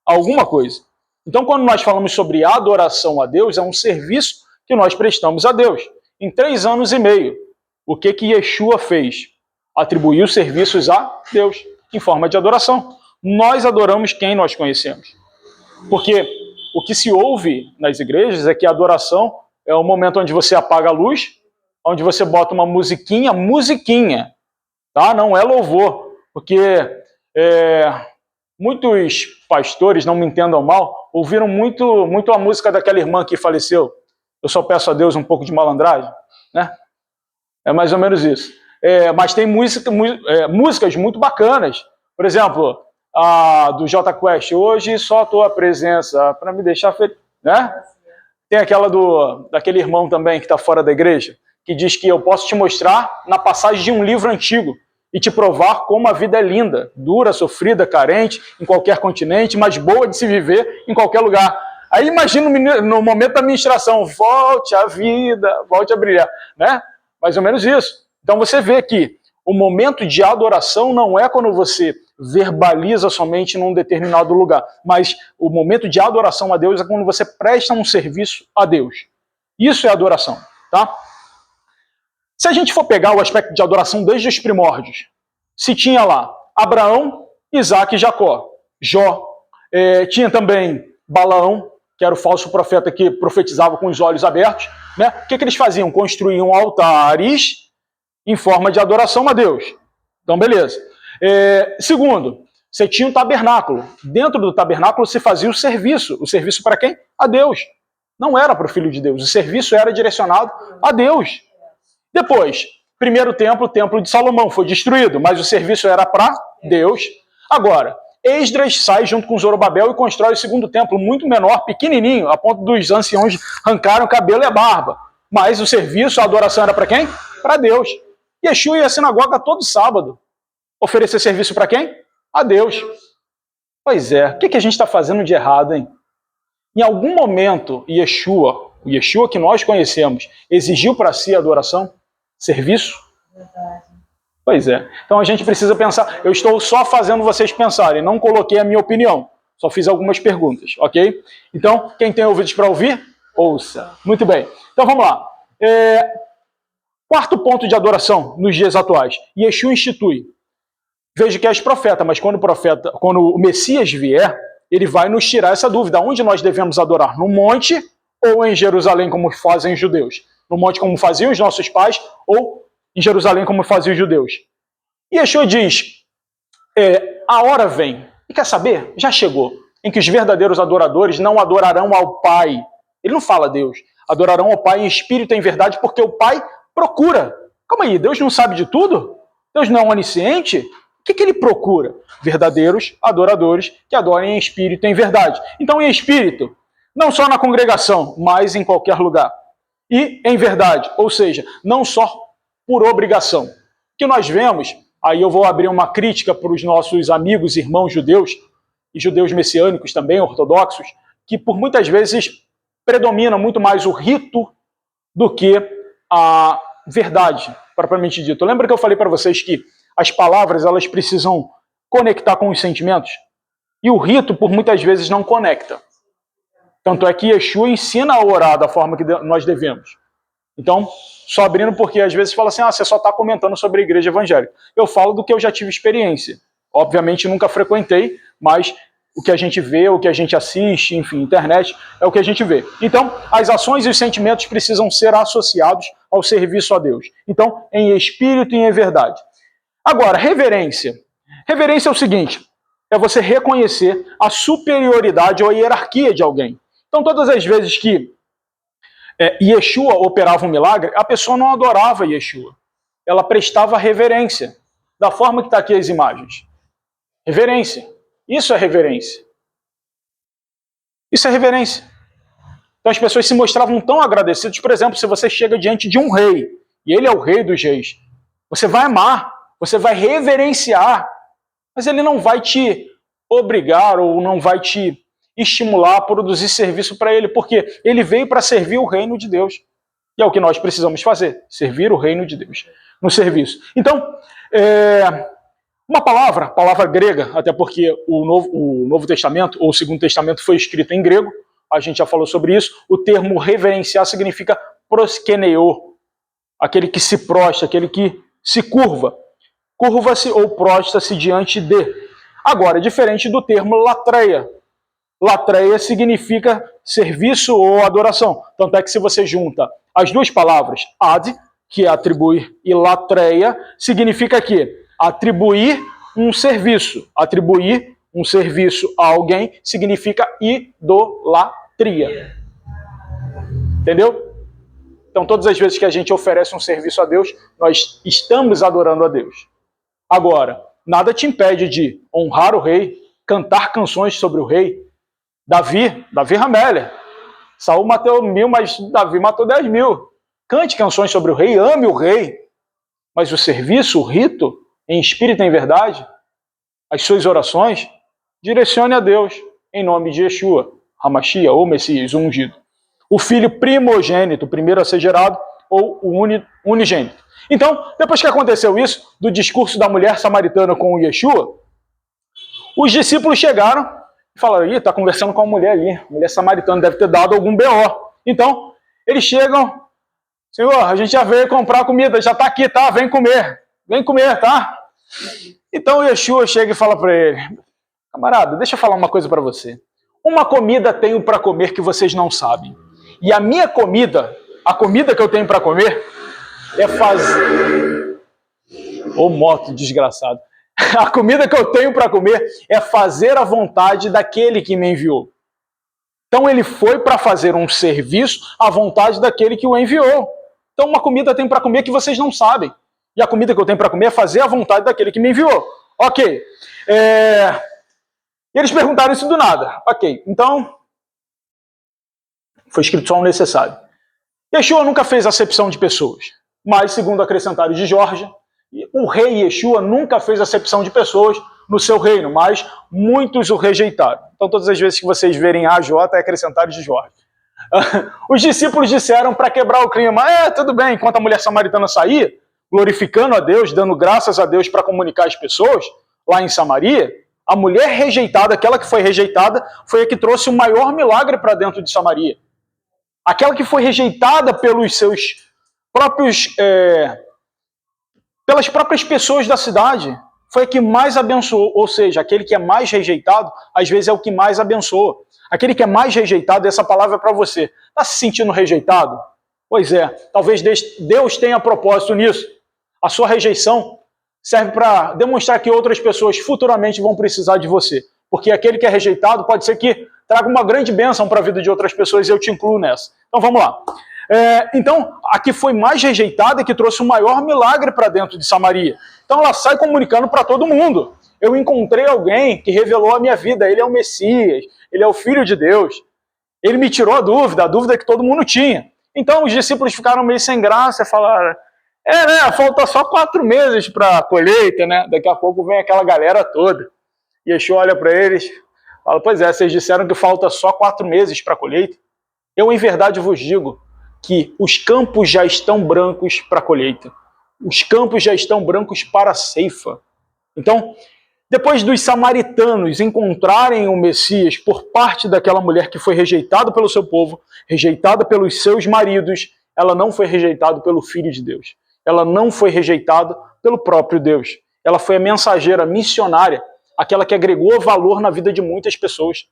S1: a alguma coisa. Então, quando nós falamos sobre adoração a Deus, é um serviço que nós prestamos a Deus. Em 3 anos e meio, o que Yeshua fez? Atribuiu serviços a Deus, em forma de adoração. Nós adoramos quem nós conhecemos. Porque o que se ouve nas igrejas é que a adoração é o momento onde você apaga a luz, onde você bota uma musiquinha, tá? Não é louvor, porque muitos pastores, não me entendam mal, ouviram muito a música daquela irmã que faleceu. Eu só peço a Deus um pouco de malandragem, né? É mais ou menos isso. Mas tem músicas muito bacanas. Por exemplo, a do Jota Quest, hoje só a tua presença para me deixar feliz, né? Tem aquela daquele irmão também que está fora da igreja, que diz que eu posso te mostrar na passagem de um livro antigo e te provar como a vida é linda, dura, sofrida, carente, em qualquer continente, mas boa de se viver em qualquer lugar. Aí imagina no momento da ministração, volte à vida, volte a brilhar, né? Mais ou menos isso. Então você vê que o momento de adoração não é quando você verbaliza somente num determinado lugar, mas o momento de adoração a Deus é quando você presta um serviço a Deus. Isso é adoração, tá? Se a gente for pegar o aspecto de adoração desde os primórdios, se tinha lá Abraão, Isaac e Jacó, Jó, tinha também Balaão, que era o falso profeta que profetizava com os olhos abertos, né? O que eles faziam? Construíam altares em forma de adoração a Deus. Então, beleza. Segundo, você tinha um tabernáculo. Dentro do tabernáculo se fazia o serviço. O serviço para quem? A Deus. Não era para o Filho de Deus. O serviço era direcionado a Deus. Depois, primeiro templo, o templo de Salomão, foi destruído, mas o serviço era para Deus. Agora, Esdras sai junto com Zorobabel e constrói o segundo templo, muito menor, pequenininho, a ponto dos anciãos arrancaram o cabelo e a barba. Mas o serviço, a adoração era para quem? Para Deus. Yeshua ia à sinagoga todo sábado. Oferecer serviço para quem? A Deus. Pois é, o que a gente está fazendo de errado, hein? Em algum momento, Yeshua, o Yeshua que nós conhecemos, exigiu para si adoração? Serviço?
S4: Verdade.
S1: Pois é. Então a gente precisa pensar. Eu estou só fazendo vocês pensarem, não coloquei a minha opinião. Só fiz algumas perguntas, ok? Então, quem tem ouvidos para ouvir, ouça. Muito bem. Então vamos lá. Quarto ponto de adoração nos dias atuais. Yeshua institui. Veja que és profeta, mas quando o Messias vier, ele vai nos tirar essa dúvida. Onde nós devemos adorar? No monte ou em Jerusalém, como fazem os judeus? No monte, como faziam os nossos pais, ou em Jerusalém, como faziam os judeus? E Yeshua diz, a hora vem, e quer saber? Já chegou, em que os verdadeiros adoradores não adorarão ao Pai. Ele não fala a Deus. Adorarão ao Pai em espírito e em verdade, porque o Pai procura. Calma aí, Deus não sabe de tudo? Deus não é onisciente? O que ele procura? Verdadeiros adoradores que adorem em espírito e em verdade. Então, em espírito, não só na congregação, mas em qualquer lugar. E em verdade, ou seja, não só por obrigação. O que nós vemos, aí eu vou abrir uma crítica para os nossos amigos e irmãos judeus, e judeus messiânicos também, ortodoxos, que por muitas vezes predomina muito mais o rito do que a verdade, propriamente dito. Lembra que eu falei para vocês que as palavras elas precisam conectar com os sentimentos? E o rito, por muitas vezes, não conecta. Tanto é que Yeshua ensina a orar da forma que nós devemos. Então, só abrindo porque às vezes fala assim, você só está comentando sobre a igreja evangélica. Eu falo do que eu já tive experiência. Obviamente nunca frequentei, mas o que a gente vê, o que a gente assiste, enfim, internet, é o que a gente vê. Então, as ações e os sentimentos precisam ser associados ao serviço a Deus. Então, em espírito e em verdade. Agora, reverência. Reverência é o seguinte, é você reconhecer a superioridade ou a hierarquia de alguém. Então, todas as vezes que Yeshua operava um milagre, a pessoa não adorava Yeshua. Ela prestava reverência. da forma que está aqui as imagens. Reverência. Isso é reverência. Isso é reverência. Então as pessoas se mostravam tão agradecidas. Por exemplo, se você chega diante de um rei, e ele é o rei dos reis, você vai amar, você vai reverenciar, mas ele não vai te obrigar ou não vai te estimular a produzir serviço para ele, porque ele veio para servir o reino de Deus. E é o que nós precisamos fazer, servir o reino de Deus no serviço. Então, uma palavra grega, até porque o Novo Testamento, ou o Segundo Testamento, foi escrito em grego, a gente já falou sobre isso, o termo reverenciar significa proskeneo, aquele que se prostra, aquele que se curva. Curva-se ou prostra-se diante de. Agora, diferente do termo latreia. Latreia significa serviço ou adoração. Tanto é que se você junta as duas palavras, ad, que é atribuir, e latreia, significa que atribuir um serviço. Atribuir um serviço a alguém significa idolatria. Entendeu? Então, todas as vezes que a gente oferece um serviço a Deus, nós estamos adorando a Deus. Agora, nada te impede de honrar o rei, cantar canções sobre o rei. Davi Rameller. Saul matou 1000, mas Davi matou 10.000. Cante canções sobre o rei, ame o rei. Mas o serviço, o rito, em espírito e em verdade, as suas orações, direcione a Deus, em nome de Yeshua, Hamashia, ou Messias, o ungido. O filho primogênito, o primeiro a ser gerado, ou o unigênito. Então, depois que aconteceu isso, do discurso da mulher samaritana com o Yeshua, os discípulos chegaram e falaram, está conversando com a mulher ali, a mulher samaritana deve ter dado algum BO. Então, eles chegam, Senhor, a gente já veio comprar comida, já está aqui, tá? Vem comer, tá? Então o Yeshua chega e fala para ele, camarada, deixa eu falar uma coisa para você. Uma comida tenho para comer que vocês não sabem. E a minha comida, a comida que eu tenho para comer, é fazer... Ô moto desgraçado. A comida que eu tenho para comer é fazer a vontade daquele que me enviou. Então ele foi para fazer um serviço à vontade daquele que o enviou. Então uma comida tem para comer que vocês não sabem. E a comida que eu tenho para comer é fazer a vontade daquele que me enviou. Ok. E eles perguntaram isso do nada. Ok. Então, foi escrito só o necessário. Yeshua nunca fez acepção de pessoas. Mas, segundo acrescentário de Jorge, o rei Yeshua nunca fez acepção de pessoas no seu reino, mas muitos o rejeitaram. Então, todas as vezes que vocês verem AJ, é acrescentário de Jorge. Os discípulos disseram para quebrar o clima, tudo bem, enquanto a mulher samaritana saía, glorificando a Deus, dando graças a Deus para comunicar às pessoas, lá em Samaria, a mulher rejeitada, aquela que foi rejeitada, foi a que trouxe o maior milagre para dentro de Samaria. Aquela que foi rejeitada pelos seus próprios... pelas próprias pessoas da cidade, foi a que mais abençoou. Ou seja, aquele que é mais rejeitado, às vezes é o que mais abençoa. Aquele que é mais rejeitado, essa palavra é para você. Está se sentindo rejeitado? Pois é, talvez Deus tenha propósito nisso. A sua rejeição serve para demonstrar que outras pessoas futuramente vão precisar de você. Porque aquele que é rejeitado pode ser que traga uma grande bênção para a vida de outras pessoas e eu te incluo nessa. Então vamos lá. Então, a que foi mais rejeitada é que trouxe o maior milagre para dentro de Samaria. Então ela sai comunicando para todo mundo. Eu encontrei alguém que revelou a minha vida. Ele é o Messias, ele é o Filho de Deus. Ele me tirou a dúvida que todo mundo tinha. Então os discípulos ficaram meio sem graça e falaram, falta só 4 meses para a colheita, né? Daqui a pouco vem aquela galera toda. E Yeshua olha para eles e fala, pois é, vocês disseram que falta só 4 meses para a colheita. Eu, em verdade, vos digo que os campos já estão brancos para a colheita. Os campos já estão brancos para a ceifa. Então, depois dos samaritanos encontrarem o Messias por parte daquela mulher que foi rejeitada pelo seu povo, rejeitada pelos seus maridos, ela não foi rejeitada pelo Filho de Deus. Ela não foi rejeitada pelo próprio Deus. Ela foi a mensageira missionária, aquela que agregou valor na vida de muitas pessoas.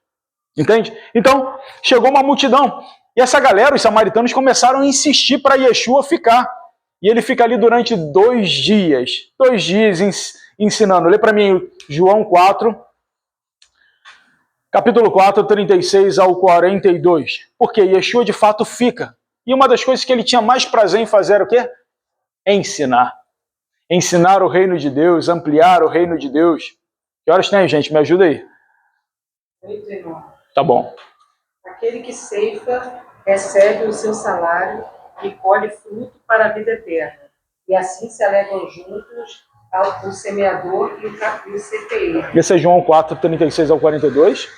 S1: Entende? Então, chegou uma multidão. E essa galera, os samaritanos, começaram a insistir para Yeshua ficar. E ele fica ali durante 2 dias. 2 dias ensinando. Lê para mim João 4, capítulo 4, 36 ao 42. Porque Yeshua de fato fica. E uma das coisas que ele tinha mais prazer em fazer era o quê? Ensinar. ensinar o reino de Deus, ampliar o reino de Deus. Que horas tem, gente? Me ajuda aí.
S5: 39.
S1: Tá bom.
S5: Aquele que ceifa recebe o seu salário e colhe fruto para a vida eterna. E assim se alegram juntos o semeador e o ceifeiro.
S1: Esse é João 4, 36 ao 42.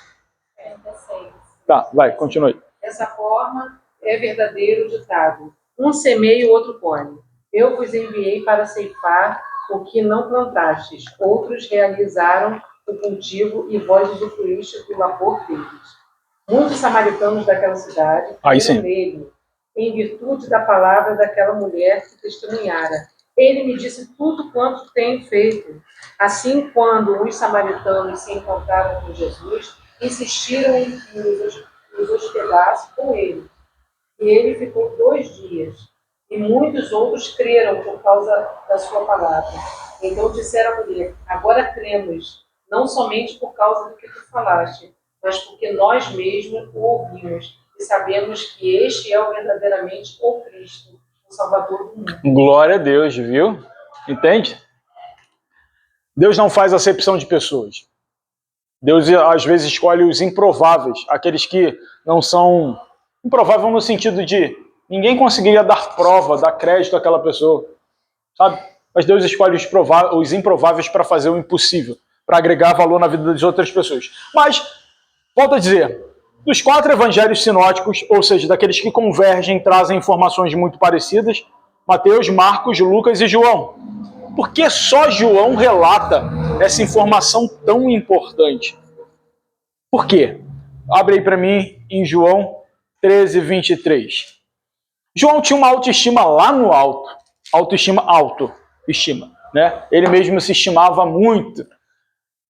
S4: 36.
S1: Tá, vai, continue.
S5: Dessa forma, é verdadeiro o ditado: um semeia e o outro colhe. Eu vos enviei para ceifar o que não plantastes, outros realizaram o cultivo e vós usufruíste do labor deles. Muitos samaritanos daquela cidade creram nele, em virtude da palavra daquela mulher que testemunhara. Ele me disse tudo quanto tenho feito. Assim, quando os samaritanos se encontraram com Jesus, insistiram em que os hospedasse com ele. E ele ficou 2 dias. E muitos outros creram por causa da sua palavra. Então disseram a mulher: agora cremos, não somente por causa do que tu falaste, mas porque nós mesmos o ouvimos e sabemos que este é verdadeiramente o Cristo, o Salvador do mundo.
S1: Glória a Deus, viu? Entende? Deus não faz acepção de pessoas. Deus, às vezes, escolhe os improváveis, aqueles que não são... Improvável no sentido de ninguém conseguiria dar prova, dar crédito àquela pessoa, sabe? Mas Deus escolhe os improváveis para fazer o impossível, para agregar valor na vida das outras pessoas. Mas, volto a dizer, dos 4 evangelhos sinóticos, ou seja, daqueles que convergem, trazem informações muito parecidas, Mateus, Marcos, Lucas e João. Por que só João relata essa informação tão importante? Por quê? Abre aí para mim em João 13, 23. João tinha uma autoestima lá no alto. Autoestima, né? Ele mesmo se estimava muito.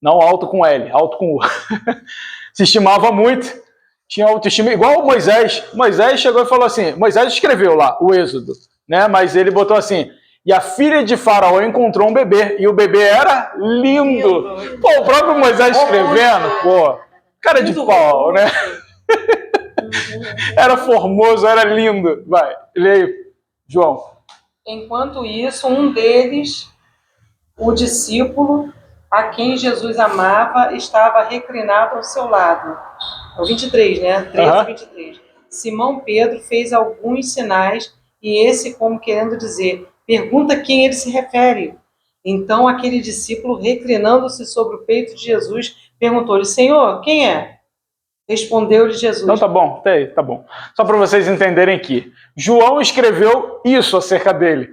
S1: Não alto com L, alto com U. Se estimava muito. Tinha autoestima igual o Moisés. Moisés chegou e falou assim, Moisés escreveu lá o Êxodo, né? Mas ele botou assim, e a filha de Faraó encontrou um bebê, e o bebê era lindo. Pô, o próprio Moisés escrevendo, pô, cara de pau, né? Era formoso, era lindo. Vai, lê aí, João.
S5: Enquanto isso, um deles, o discípulo a quem Jesus amava, estava reclinado ao seu lado. É o 23, né? 13 e 23. Simão Pedro fez alguns sinais e esse como querendo dizer, pergunta a quem ele se refere. Então aquele discípulo, reclinando-se sobre o peito de Jesus, perguntou-lhe, Senhor, quem é? Respondeu-lhe Jesus.
S1: Não, tá bom, tá bom. Só para vocês entenderem aqui. João escreveu isso acerca dele.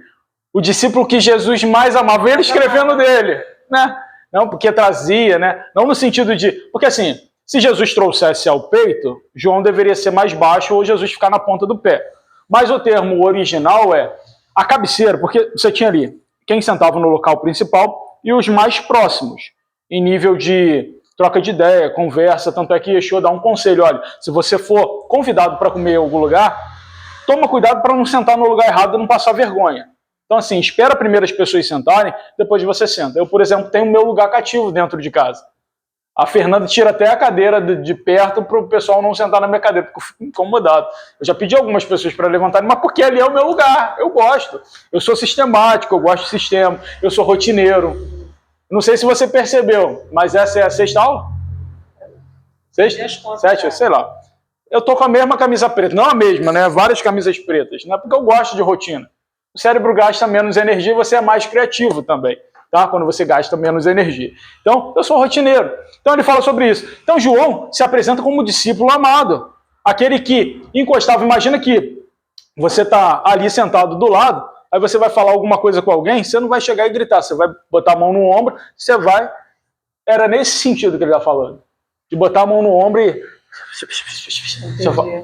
S1: O discípulo que Jesus mais amava. Ele escrevendo dele, né? Não, porque trazia, né? Não no sentido de... Porque assim, se Jesus trouxesse ao peito, João deveria ser mais baixo ou Jesus ficar na ponta do pé. Mas o termo original é a cabeceira, porque você tinha ali quem sentava no local principal e os mais próximos, em nível de troca de ideia, conversa, tanto é que Yeshua dá um conselho, olha, se você for convidado para comer em algum lugar, toma cuidado para não sentar no lugar errado e não passar vergonha. Então assim, espera primeiro as pessoas sentarem, depois você senta. Eu, por exemplo, tenho o meu lugar cativo dentro de casa. A Fernanda tira até a cadeira de perto para o pessoal não sentar na minha cadeira, porque eu fico incomodado. Eu já pedi algumas pessoas para levantarem, mas porque ali é o meu lugar, eu gosto. Eu sou sistemático, eu gosto de sistema, eu sou rotineiro. Não sei se você percebeu, mas essa é a 6ª aula? 6ª? 7ª? Sei lá. Eu tô com a mesma camisa preta, não a mesma, né? Várias camisas pretas, né? Porque eu gosto de rotina. O cérebro gasta menos energia e você é mais criativo também, tá? Quando você gasta menos energia. Então, eu sou rotineiro. Então, ele fala sobre isso. Então, João se apresenta como discípulo amado. Aquele que encostava. Imagina que você está ali sentado do lado, aí você vai falar alguma coisa com alguém, você não vai chegar e gritar, você vai botar a mão no ombro, você vai... Era nesse sentido que ele está falando. De botar a mão no ombro e...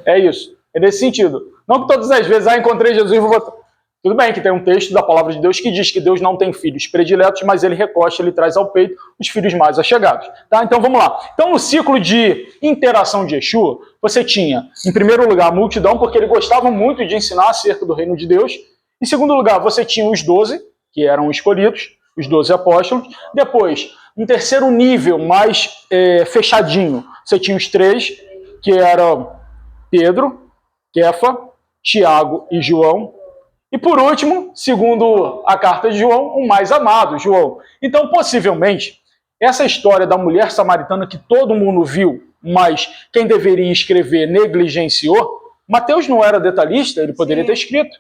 S1: É isso. É nesse sentido. Não que todas as vezes, encontrei Jesus e vou botar... Tudo bem que tem um texto da palavra de Deus que diz que Deus não tem filhos prediletos, mas ele recosta, ele traz ao peito os filhos mais achegados. Tá? Então vamos lá. Então no ciclo de interação de Yeshua, você tinha, em primeiro lugar, a multidão, porque ele gostava muito de ensinar acerca do reino de Deus. Em segundo lugar, você tinha os 12, que eram escolhidos, os 12 apóstolos. Depois, um terceiro nível mais fechadinho, você tinha os 3, que eram Pedro, Kefa, Tiago e João. E por último, segundo a carta de João, o mais amado, João. Então, possivelmente, essa história da mulher samaritana que todo mundo viu, mas quem deveria escrever negligenciou, Mateus não era detalhista, ele poderia ter escrito.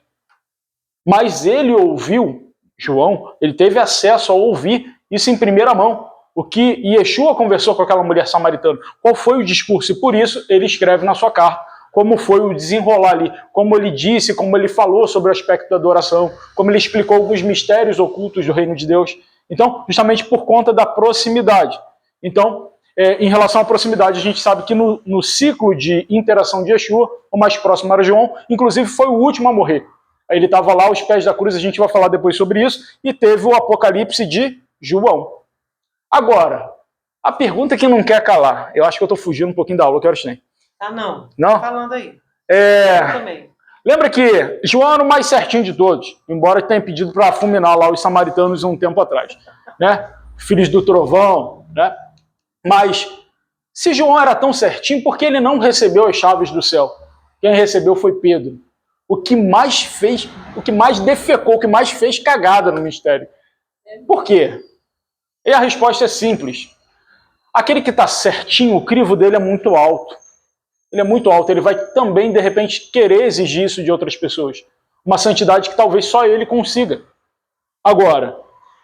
S1: Mas ele ouviu, João, ele teve acesso a ouvir isso em primeira mão. O que Yeshua conversou com aquela mulher samaritana, qual foi o discurso, e por isso ele escreve na sua carta como foi o desenrolar ali, como ele disse, como ele falou sobre o aspecto da adoração, como ele explicou alguns mistérios ocultos do reino de Deus. Então, justamente por conta da proximidade. Então, em relação à proximidade, a gente sabe que no ciclo de interação de Yeshua, o mais próximo era João, inclusive foi o último a morrer. Ele estava lá aos pés da cruz, a gente vai falar depois sobre isso, e teve o apocalipse de João. Agora, a pergunta que não quer calar, eu acho que eu estou fugindo um pouquinho da aula, eu quero Stein.
S5: Ah, não.
S1: Não?
S5: Tá falando aí. Eu também.
S1: Lembra que João era o mais certinho de todos, embora tenha pedido para fulminar lá os samaritanos um tempo atrás, né? Filhos do trovão, né? Mas se João era tão certinho, por que ele não recebeu as chaves do céu? Quem recebeu foi Pedro. O que mais fez, o que mais defecou, o que mais fez cagada no mistério. Por quê? E a resposta é simples. Aquele que está certinho, o crivo dele é muito alto. Ele é muito alto, ele vai também, de repente, querer exigir isso de outras pessoas. Uma santidade que talvez só ele consiga. Agora,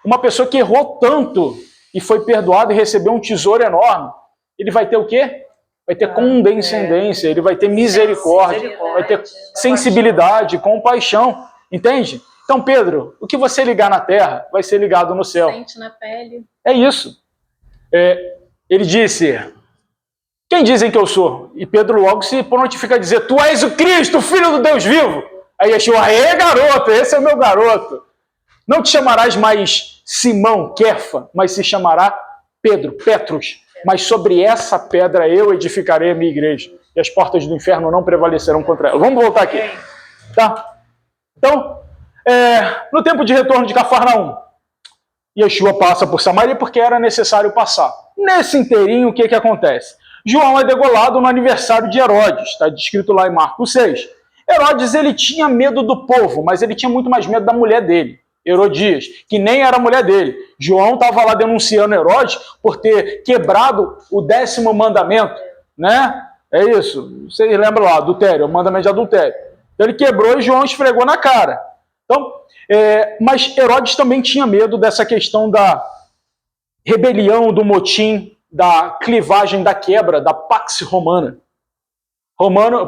S1: uma pessoa que errou tanto e foi perdoada e recebeu um tesouro enorme, ele vai ter o quê? Vai ter condescendência, ele vai ter misericórdia, vai ter sensibilidade, compaixão. Entende? Então, Pedro, o que você ligar na terra vai ser ligado no céu.
S4: Sente na pele.
S1: É isso. Ele disse... Quem dizem que eu sou? E Pedro logo se prontifica a dizer, tu és o Cristo, o Filho do Deus vivo. Aí Yeshua, garoto, esse é o meu garoto. Não te chamarás mais Simão, Kefa, mas se chamará Pedro, Petrus. Mas sobre essa pedra eu edificarei a minha igreja. E as portas do inferno não prevalecerão contra ela. Vamos voltar aqui. Tá? Então, no tempo de retorno de Cafarnaum, Yeshua passa por Samaria porque era necessário passar. Nesse inteirinho, o que acontece? João é degolado no aniversário de Herodes, está descrito lá em Marcos 6. Herodes, ele tinha medo do povo, mas ele tinha muito mais medo da mulher dele, Herodias, que nem era a mulher dele. João estava lá denunciando Herodes por ter quebrado o 10º mandamento, né? É isso, vocês lembram lá, adultério, o mandamento de adultério. Então ele quebrou e João esfregou na cara. Então, mas Herodes também tinha medo dessa questão da rebelião, do motim, da clivagem, da quebra, da Pax Romana.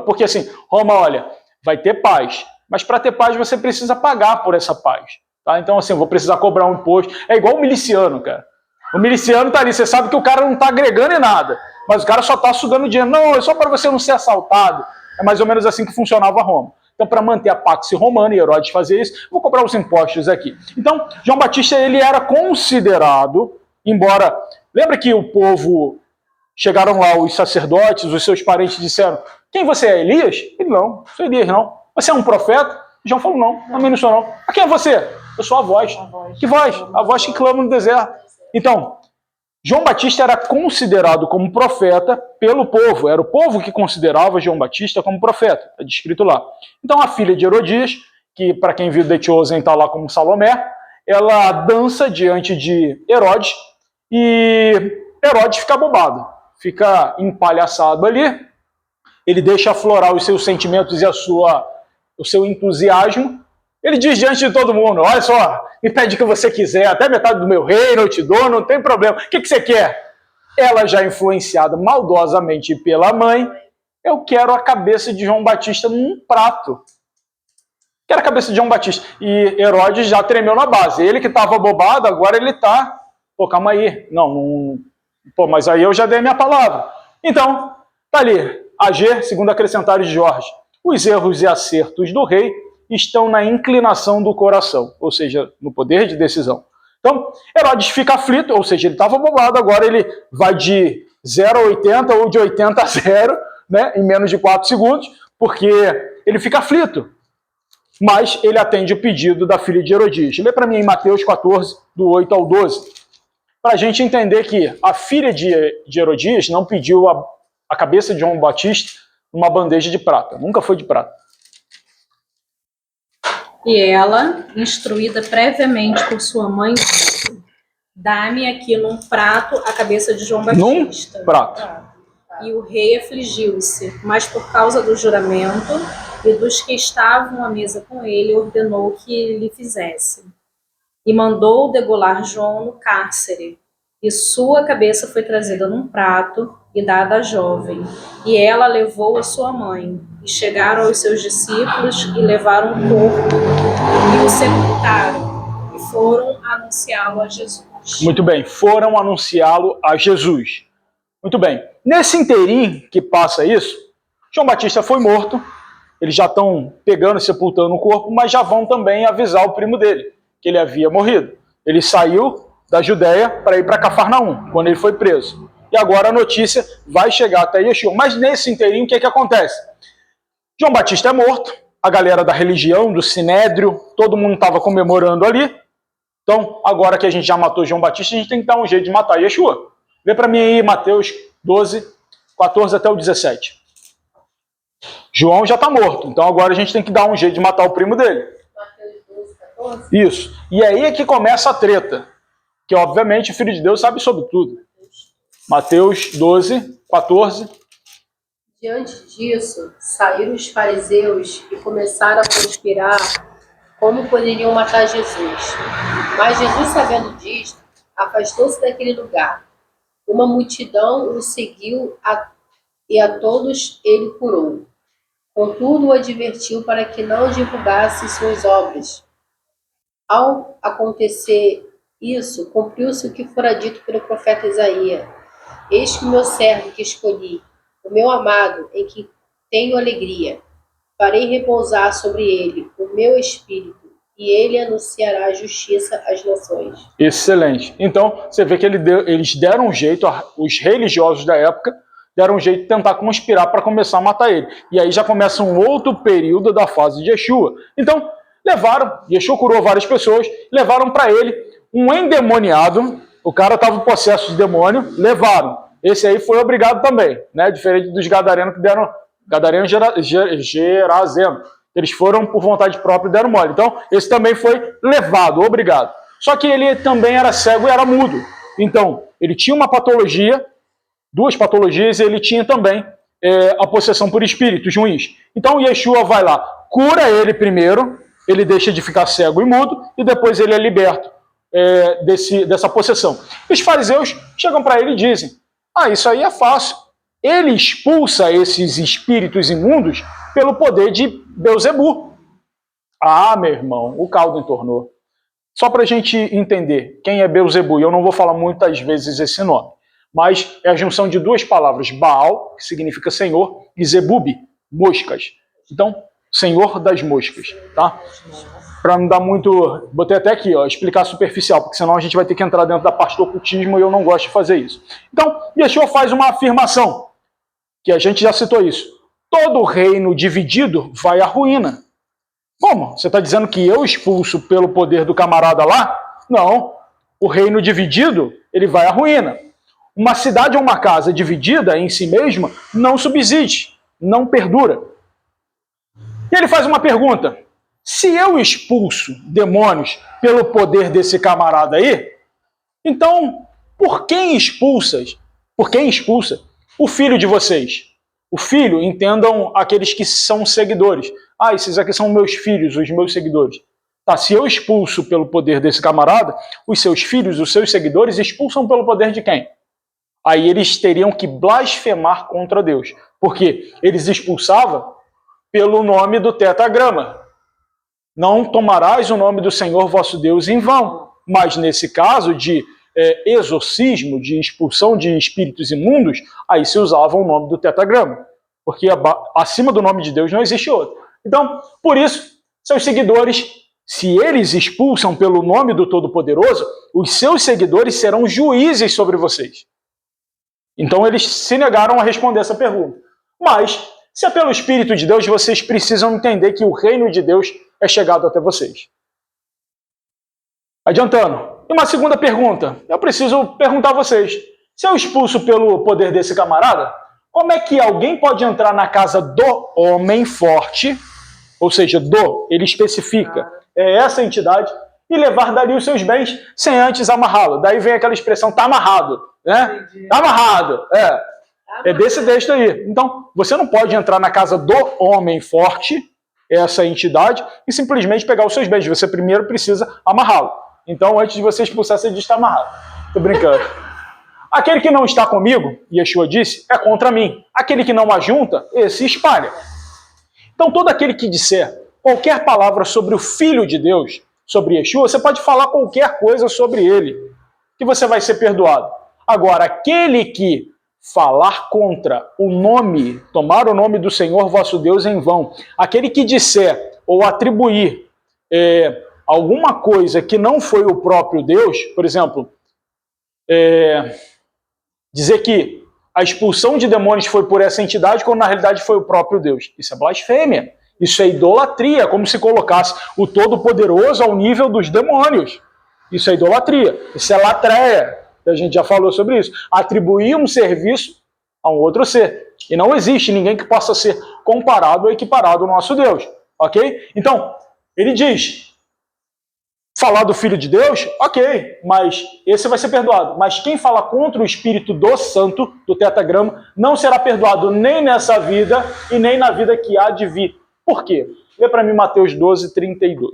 S1: Porque assim, Roma, olha, vai ter paz, mas para ter paz você precisa pagar por essa paz. Tá? Então assim, eu vou precisar cobrar um imposto. É igual o miliciano, cara. O miliciano tá ali, você sabe que o cara não tá agregando em nada, mas o cara só tá sugando dinheiro. Não, é só para você não ser assaltado. É mais ou menos assim que funcionava Roma. Então, para manter a Pax Romana, e Herodes fazia isso, vou cobrar os impostos aqui. Então, João Batista, ele era considerado, embora... Lembra que o povo, chegaram lá, os sacerdotes, os seus parentes disseram, quem você é, Elias? Ele, não sou Elias, não. Você é um profeta? João falou, não, também não sou, não. A quem é você? Eu sou a voz. Que voz? A voz que clama no deserto. Então, João Batista era considerado como profeta pelo povo. Era o povo que considerava João Batista como profeta. Está descrito lá. Então, a filha de Herodias, que para quem viu The Chosen está lá como Salomé, ela dança diante de Herodes, e Herodes fica bobado, fica empalhaçado ali, ele deixa aflorar os seus sentimentos e o seu entusiasmo, ele diz diante de todo mundo, olha só, me pede o que você quiser, até metade do meu reino eu te dou, não tem problema, o que você quer? Ela já influenciada maldosamente pela mãe, eu quero a cabeça de João Batista num prato. Quero a cabeça de João Batista. E Herodes já tremeu na base, ele que estava bobado, agora ele está... Pô, calma aí. Não. Pô, mas aí eu já dei a minha palavra. Então, tá ali. AG, segundo acrescentário de Jorge, os erros e acertos do rei estão na inclinação do coração, ou seja, no poder de decisão. Então, Herodes fica aflito, ou seja, ele estava bobado, agora ele vai de 0 a 80 ou de 80 a 0, né, em menos de 4 segundos, porque ele fica aflito. Mas ele atende o pedido da filha de Herodias. Lê para mim em Mateus 14, do 8 ao 12. Para a gente entender que a filha de Herodias não pediu a cabeça de João Batista numa bandeja de prata. Nunca foi de prata.
S4: E ela, instruída previamente por sua mãe, disse: dá-me aqui num prato a cabeça de João Batista.
S1: Num prato.
S4: E o rei afligiu-se, mas por causa do juramento e dos que estavam à mesa com ele, ordenou que lhe fizesse. E mandou degolar João no cárcere. E sua cabeça foi trazida num prato e dada à jovem. E ela levou a sua mãe. E chegaram aos seus discípulos e levaram o corpo e o sepultaram. E foram anunciá-lo a Jesus.
S1: Muito bem, foram anunciá-lo a Jesus. Muito bem, nesse inteirinho que passa isso, João Batista foi morto, eles já estão pegando e sepultando o corpo, mas já vão também avisar o primo dele, que ele havia morrido. Ele saiu da Judéia para ir para Cafarnaum, quando ele foi preso. E agora a notícia vai chegar até Yeshua. Mas nesse inteirinho, o que acontece? João Batista é morto, a galera da religião, do Sinédrio, todo mundo estava comemorando ali. Então, agora que a gente já matou João Batista, a gente tem que dar um jeito de matar Yeshua. Vê para mim aí Mateus 12, 14 até o 17. João já está morto, então agora a gente tem que dar um jeito de matar o primo dele.
S2: Mateus 12, 14?
S1: Isso. E aí é que começa a treta, que obviamente o Filho de Deus sabe sobre tudo. Mateus 12, 14.
S2: Diante disso, saíram os fariseus e começaram a conspirar como poderiam matar Jesus. Mas Jesus, sabendo disto, afastou-se daquele lugar. Uma multidão o seguiu e a todos ele curou. Contudo, o advertiu para que não divulgasse suas obras. Ao acontecer isso, cumpriu-se o que fora dito pelo profeta Isaías. Eis que o meu servo que escolhi, o meu amado, em que tenho alegria. Farei repousar sobre ele o meu espírito, e ele anunciará a justiça às nações.
S1: Excelente. Então, você vê que eles deram um jeito, os religiosos da época, deram um jeito de tentar conspirar para começar a matar ele. E aí já começa um outro período da fase de Yeshua. Então, Yeshua curou várias pessoas, levaram para ele um endemoniado, o cara estava possesso de demônio, levaram. Esse aí foi obrigado também, né? Diferente dos gadarenos que deram, gadareno gerazeno. Eles foram por vontade própria e deram mole. Então, esse também foi levado, obrigado. Só que ele também era cego e era mudo. Então, ele tinha uma patologia, 2 patologias, e ele tinha também a possessão por espíritos ruins. Então, Yeshua vai lá, cura ele primeiro, ele deixa de ficar cego e mudo, e depois ele é liberto dessa possessão. Os fariseus chegam para ele e dizem: isso aí é fácil. Ele expulsa esses espíritos imundos pelo poder de Belzebu. Meu irmão, o caldo entornou. Só para a gente entender quem é Belzebu, e eu não vou falar muitas vezes esse nome, mas é a junção de 2 palavras, Baal, que significa senhor, e Zebub, moscas. Então, senhor das moscas, tá? Para não dar muito... Botei até aqui, explicar superficial, porque senão a gente vai ter que entrar dentro da parte do ocultismo e eu não gosto de fazer isso. Então, Yeshua faz uma afirmação, que a gente já citou isso. Todo reino dividido vai à ruína. Como? Você está dizendo que eu expulso pelo poder do camarada lá? Não. O reino dividido, ele vai à ruína. Uma cidade ou uma casa dividida em si mesma não subsiste, não perdura. E ele faz uma pergunta. Se eu expulso demônios pelo poder desse camarada aí, então, por quem expulsa o filho de vocês? O filho, entendam aqueles que são seguidores. Esses aqui são meus filhos, os meus seguidores. Tá, se eu expulso pelo poder desse camarada, os seus filhos, os seus seguidores, expulsam pelo poder de quem? Aí eles teriam que blasfemar contra Deus. Porque eles expulsavam pelo nome do tetragrama. Não tomarás o nome do Senhor vosso Deus em vão. Mas nesse caso de exorcismo, de expulsão de espíritos imundos, aí se usava o nome do tetragrama. Porque acima do nome de Deus não existe outro. Então, por isso, seus seguidores, se eles expulsam pelo nome do Todo-Poderoso, os seus seguidores serão juízes sobre vocês. Então, eles se negaram a responder essa pergunta. Mas, se é pelo Espírito de Deus, vocês precisam entender que o reino de Deus é chegado até vocês. Adiantando. E uma segunda pergunta. Eu preciso perguntar a vocês. Se eu expulso pelo poder desse camarada, como é que alguém pode entrar na casa do homem forte, ou seja, ele especifica, é essa entidade, e levar dali os seus bens sem antes amarrá-lo. Daí vem aquela expressão, tá amarrado, né? Tá amarrado, é desse texto aí. Então, você não pode entrar na casa do homem forte, essa entidade, e simplesmente pegar os seus bens. Você primeiro precisa amarrá-lo. Então, antes de você expulsar, você diz que está amarrado. Tô brincando. Aquele que não está comigo, Yeshua disse, é contra mim. Aquele que não ajunta, esse espalha. Então, todo aquele que disser qualquer palavra sobre o Filho de Deus, sobre Yeshua, você pode falar qualquer coisa sobre ele, que você vai ser perdoado. Agora, aquele que falar contra o nome, tomar o nome do Senhor vosso Deus em vão, aquele que disser ou atribuir alguma coisa que não foi o próprio Deus, por exemplo, dizer que a expulsão de demônios foi por essa entidade, quando na realidade foi o próprio Deus. Isso é blasfêmia. Isso é idolatria, como se colocasse o Todo-Poderoso ao nível dos demônios. Isso é idolatria. Isso é latreia. A gente já falou sobre isso. Atribuir um serviço a um outro ser. E não existe ninguém que possa ser comparado ou equiparado ao nosso Deus. Ok? Então, ele diz, falar do Filho de Deus, ok, mas esse vai ser perdoado. Mas quem fala contra o Espírito do Santo, do tetragrama, não será perdoado nem nessa vida e nem na vida que há de vir. Por quê? Lê para mim Mateus 12, 32.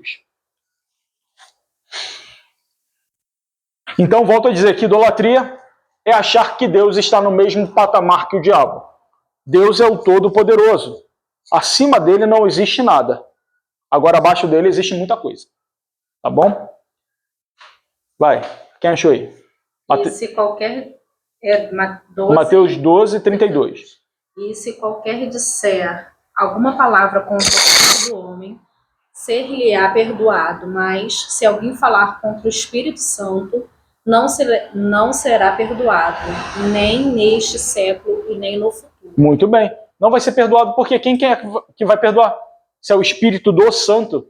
S1: Então, volto a dizer que idolatria é achar que Deus está no mesmo patamar que o diabo. Deus é o Todo-Poderoso. Acima dele não existe nada. Agora, abaixo dele existe muita coisa. Tá bom? Vai. Quem achou aí?
S4: E se qualquer...
S1: Mateus 12, 32.
S4: E se qualquer disser alguma palavra contra o Filho do homem, ser-lhe-á perdoado, mas se alguém falar contra o Espírito Santo, não será perdoado, nem neste século e nem no futuro.
S1: Muito bem. Não vai ser perdoado porque quem é que vai perdoar? Se é o Espírito do Santo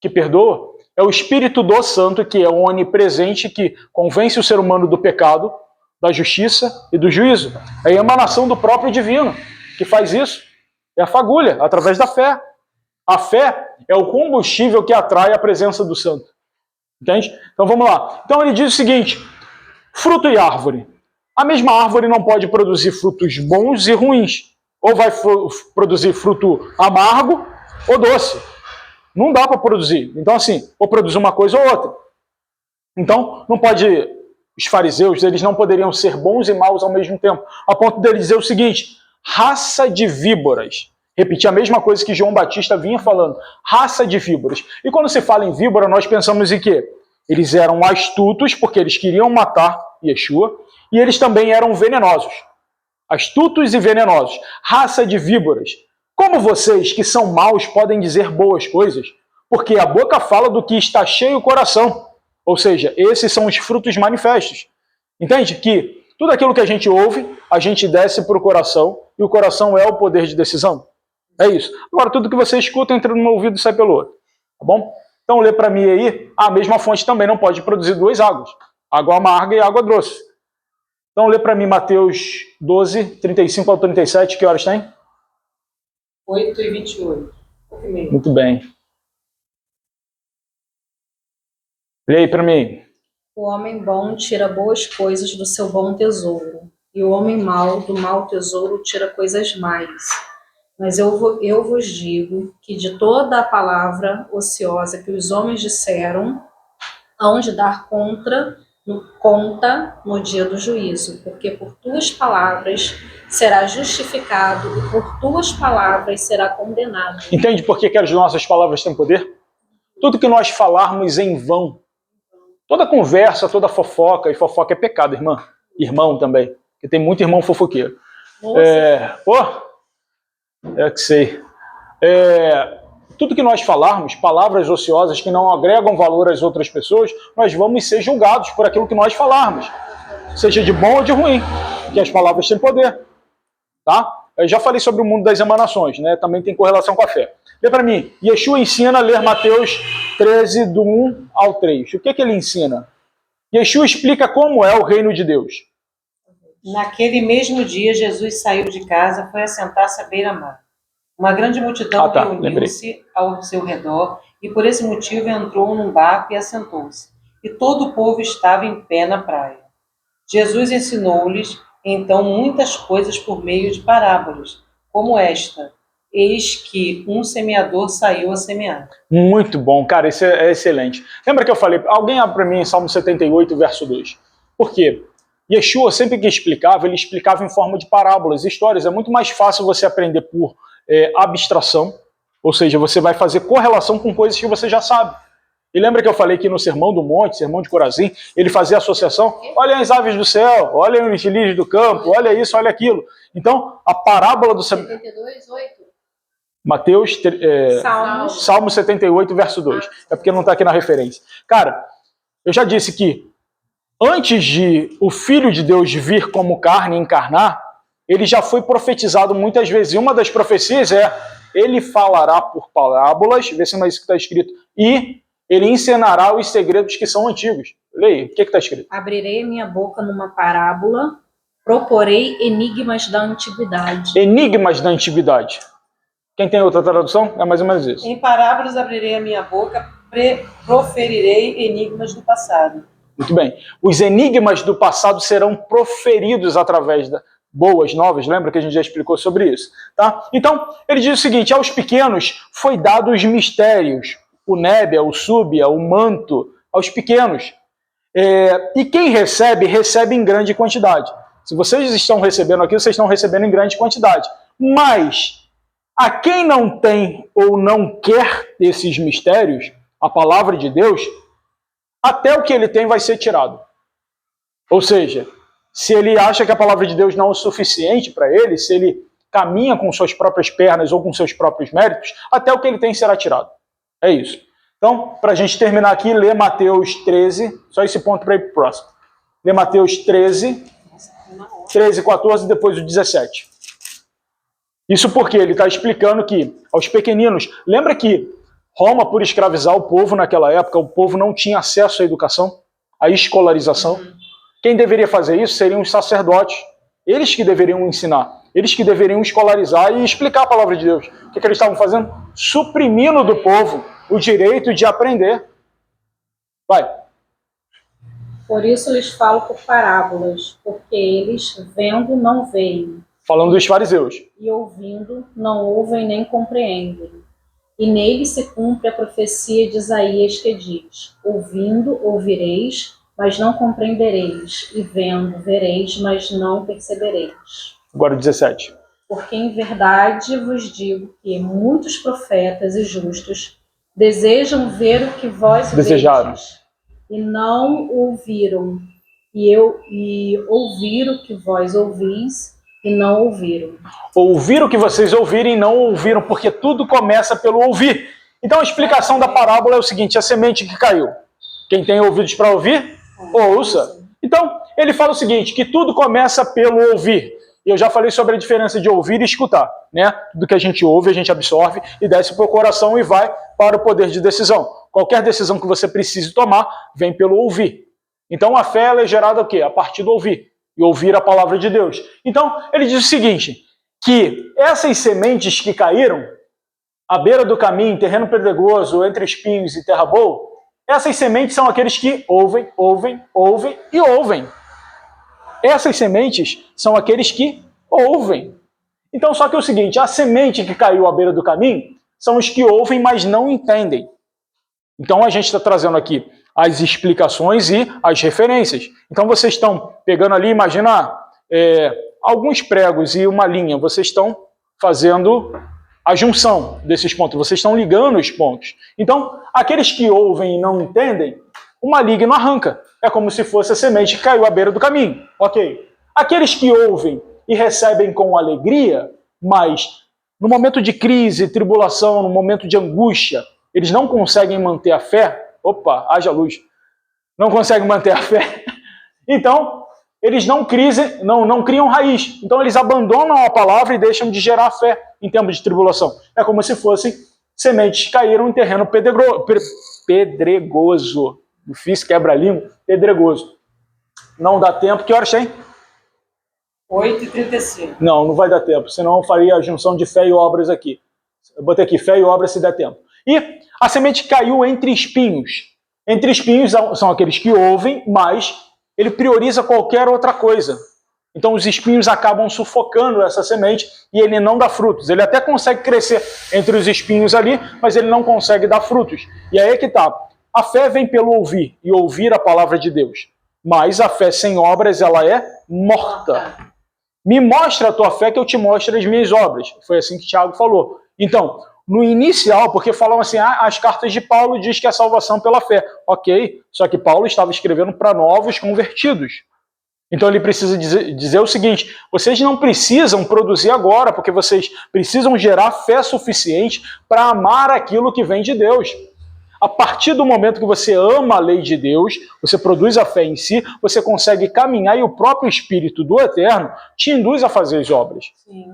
S1: que perdoa, é o Espírito do Santo que é o onipresente, que convence o ser humano do pecado, da justiça e do juízo. É a emanação do próprio divino que faz isso. É a fagulha, através da fé. A fé é o combustível que atrai a presença do santo. Entende? Então vamos lá. Então ele diz o seguinte, fruto e árvore. A mesma árvore não pode produzir frutos bons e ruins. Ou vai produzir fruto amargo ou doce. Não dá para produzir. Então assim, ou produzir uma coisa ou outra. Então não pode... Os fariseus, eles não poderiam ser bons e maus ao mesmo tempo. A ponto dele dizer o seguinte, raça de víboras. Repetir a mesma coisa que João Batista vinha falando. Raça de víboras. E quando se fala em víbora, nós pensamos em quê? Eles eram astutos, porque eles queriam matar Yeshua, e eles também eram venenosos. Astutos e venenosos. Raça de víboras. Como vocês, que são maus, podem dizer boas coisas? Porque a boca fala do que está cheio o coração. Ou seja, esses são os frutos manifestos. Entende? Que tudo aquilo que a gente ouve, a gente desce para o coração, e o coração é o poder de decisão. É isso. Agora, tudo que você escuta entra no meu ouvido e sai pelo outro. Tá bom? Então, lê para mim aí, a mesma fonte também não pode produzir duas águas. Água amarga e água doce. Então, lê para mim Mateus 12, 35 ao 37, que horas tem?
S5: 8 e 28.
S1: Muito bem. Lê aí para mim.
S4: O homem bom tira boas coisas do seu bom tesouro, e o homem mau do mau tesouro tira coisas más. Mas eu vos digo que de toda a palavra ociosa que os homens disseram, hão de dar conta no dia do juízo, porque por tuas palavras será justificado e por tuas palavras será condenado.
S1: Entende por que as nossas palavras têm poder? Tudo que nós falarmos em vão, toda conversa, toda fofoca, e fofoca é pecado, irmã. Irmão também, porque tem muito irmão fofoqueiro. Que sei. Tudo que nós falarmos, palavras ociosas que não agregam valor às outras pessoas, nós vamos ser julgados por aquilo que nós falarmos. Seja de bom ou de ruim, porque as palavras têm poder. Tá? Eu já falei sobre o mundo das emanações, né? Também tem correlação com a fé. Lê para mim, Yeshua ensina a ler Mateus 13, do 1 ao 3. O que ele ensina? Yeshua explica como é o reino de Deus.
S5: Naquele mesmo dia, Jesus saiu de casa, foi assentar-se à beira-mar. Uma grande multidão
S1: lembrei.
S5: reuniu-se ao seu redor e por esse motivo entrou num barco e assentou-se. E todo o povo estava em pé na praia. Jesus ensinou-lhes então muitas coisas por meio de parábolas, como esta: eis que um semeador saiu a semear.
S1: Muito bom, cara, isso é excelente. Lembra que eu falei, alguém abre para mim em Salmo 78, verso 2. Por quê? Yeshua, sempre que explicava, ele explicava em forma de parábolas, histórias. É muito mais fácil você aprender por abstração, ou seja, você vai fazer correlação com coisas que você já sabe. E lembra que eu falei que no Sermão do Monte, Sermão de Corazim, ele fazia associação? Olha as aves do céu, olha os lírios do campo, olha isso, olha aquilo. Então, a parábola do...
S2: 72, 8.
S1: Mateus,
S4: Salmos.
S1: Salmo 78, verso 2. É porque não está aqui na referência. Cara, eu já disse que antes de o Filho de Deus vir como carne, encarnar, ele já foi profetizado muitas vezes. E uma das profecias é, ele falará por parábolas, vê se não é isso que está escrito, e ele ensinará os segredos que são antigos. Leia, o que está escrito?
S4: Abrirei a minha boca numa parábola, proporei enigmas da antiguidade.
S1: Enigmas da antiguidade. Quem tem outra tradução? É mais ou menos isso.
S5: Em parábolas abrirei a minha boca, proferirei enigmas do passado.
S1: Muito bem. Os enigmas do passado serão proferidos através da boas novas. Lembra que a gente já explicou sobre isso? Tá? Então, ele diz o seguinte, aos pequenos foi dado os mistérios, o nébia, o súbia, o manto, aos pequenos. E quem recebe, recebe em grande quantidade. Se vocês estão recebendo aquilo, vocês estão recebendo em grande quantidade. Mas, a quem não tem ou não quer esses mistérios, a palavra de Deus, até o que ele tem vai ser tirado. Ou seja, se ele acha que a palavra de Deus não é o suficiente para ele, se ele caminha com suas próprias pernas ou com seus próprios méritos, até o que ele tem será tirado. É isso. Então, para a gente terminar aqui, lê Mateus 13, só esse ponto para ir para o próximo. Lê Mateus 13, 14 e depois o 17. Isso porque ele está explicando que aos pequeninos, lembra que Roma, por escravizar o povo naquela época, o povo não tinha acesso à educação, à escolarização. Quem deveria fazer isso seriam os sacerdotes. Eles que deveriam ensinar, eles que deveriam escolarizar e explicar a palavra de Deus. O que eles estavam fazendo? Suprimindo do povo o direito de aprender. Vai.
S4: Por isso lhes falo por parábolas, porque eles, vendo, não veem.
S1: Falando dos fariseus.
S4: E ouvindo, não ouvem nem compreendem. E nele se cumpre a profecia de Isaías que diz: ouvindo, ouvireis, mas não compreendereis, e vendo, vereis, mas não percebereis.
S1: Agora o 17.
S4: Porque em verdade vos digo que muitos profetas e justos desejam ver o que vós
S1: desejaram
S4: vedes, e não ouviram, e ouvir o que vós ouvis, e não ouviram.
S1: Ouvir o que vocês ouvirem e não ouviram, porque tudo começa pelo ouvir. Então a explicação da parábola é o seguinte, a semente que caiu. Quem tem ouvidos para ouvir, ouça. Então, ele fala o seguinte, que tudo começa pelo ouvir. E eu já falei sobre a diferença de ouvir e escutar, né? Tudo que a gente ouve, a gente absorve e desce para o coração e vai para o poder de decisão. Qualquer decisão que você precise tomar, vem pelo ouvir. Então a fé ela é gerada o quê? A partir do ouvir. E ouvir a palavra de Deus. Então, ele diz o seguinte, que essas sementes que caíram à beira do caminho, terreno pedregoso, entre espinhos e terra boa, essas sementes são aqueles que ouvem, ouvem, ouvem e ouvem. Essas sementes são aqueles que ouvem. Então, só que é o seguinte, a semente que caiu à beira do caminho são os que ouvem, mas não entendem. Então, a gente está trazendo aqui as explicações e as referências. Então, vocês estão pegando ali, imagina alguns pregos e uma linha, vocês estão fazendo a junção desses pontos, vocês estão ligando os pontos. Então, aqueles que ouvem e não entendem, o maligno arranca. É como se fosse a semente que caiu à beira do caminho. Ok. Aqueles que ouvem e recebem com alegria, mas no momento de crise, tribulação, no momento de angústia, eles não conseguem manter a fé. Opa, haja luz. Não conseguem manter a fé. Então, eles não criam raiz. Então, eles abandonam a palavra e deixam de gerar fé em tempos de tribulação. É como se fossem sementes que caíram em terreno pedregoso. Difícil, quebra-língua, pedregoso. Não dá tempo. Que horas tem?
S5: 8h35.
S1: Não vai dar tempo. Senão eu faria a junção de fé e obras aqui. Eu botei aqui, fé e obra se der tempo. E a semente caiu entre espinhos. Entre espinhos são aqueles que ouvem, mas ele prioriza qualquer outra coisa. Então os espinhos acabam sufocando essa semente e ele não dá frutos. Ele até consegue crescer entre os espinhos ali, mas ele não consegue dar frutos. E aí é que tá. A fé vem pelo ouvir, e ouvir a palavra de Deus. Mas a fé sem obras, ela é morta. Me mostra a tua fé que eu te mostro as minhas obras. Foi assim que Tiago falou. Então, no inicial, porque falam assim, as cartas de Paulo diz que é salvação pela fé. Ok, só que Paulo estava escrevendo para novos convertidos. Então ele precisa dizer o seguinte, vocês não precisam produzir agora, porque vocês precisam gerar fé suficiente para amar aquilo que vem de Deus. A partir do momento que você ama a lei de Deus, você produz a fé em si, você consegue caminhar e o próprio Espírito do Eterno te induz a fazer as obras.
S4: Sim.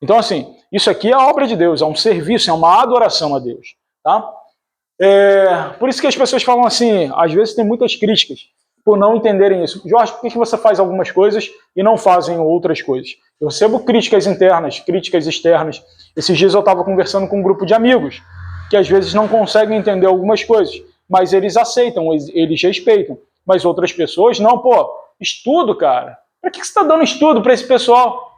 S1: Então, assim, isso aqui é a obra de Deus, é um serviço, é uma adoração a Deus. Tá? Por isso que as pessoas falam assim, às vezes tem muitas críticas por não entenderem isso. Jorge, por que você faz algumas coisas e não fazem outras coisas? Eu recebo críticas internas, críticas externas. Esses dias eu estava conversando com um grupo de amigos que às vezes não conseguem entender algumas coisas, mas eles aceitam, eles respeitam. Mas outras pessoas, não, pô, estudo, cara. Para que você está dando estudo para esse pessoal?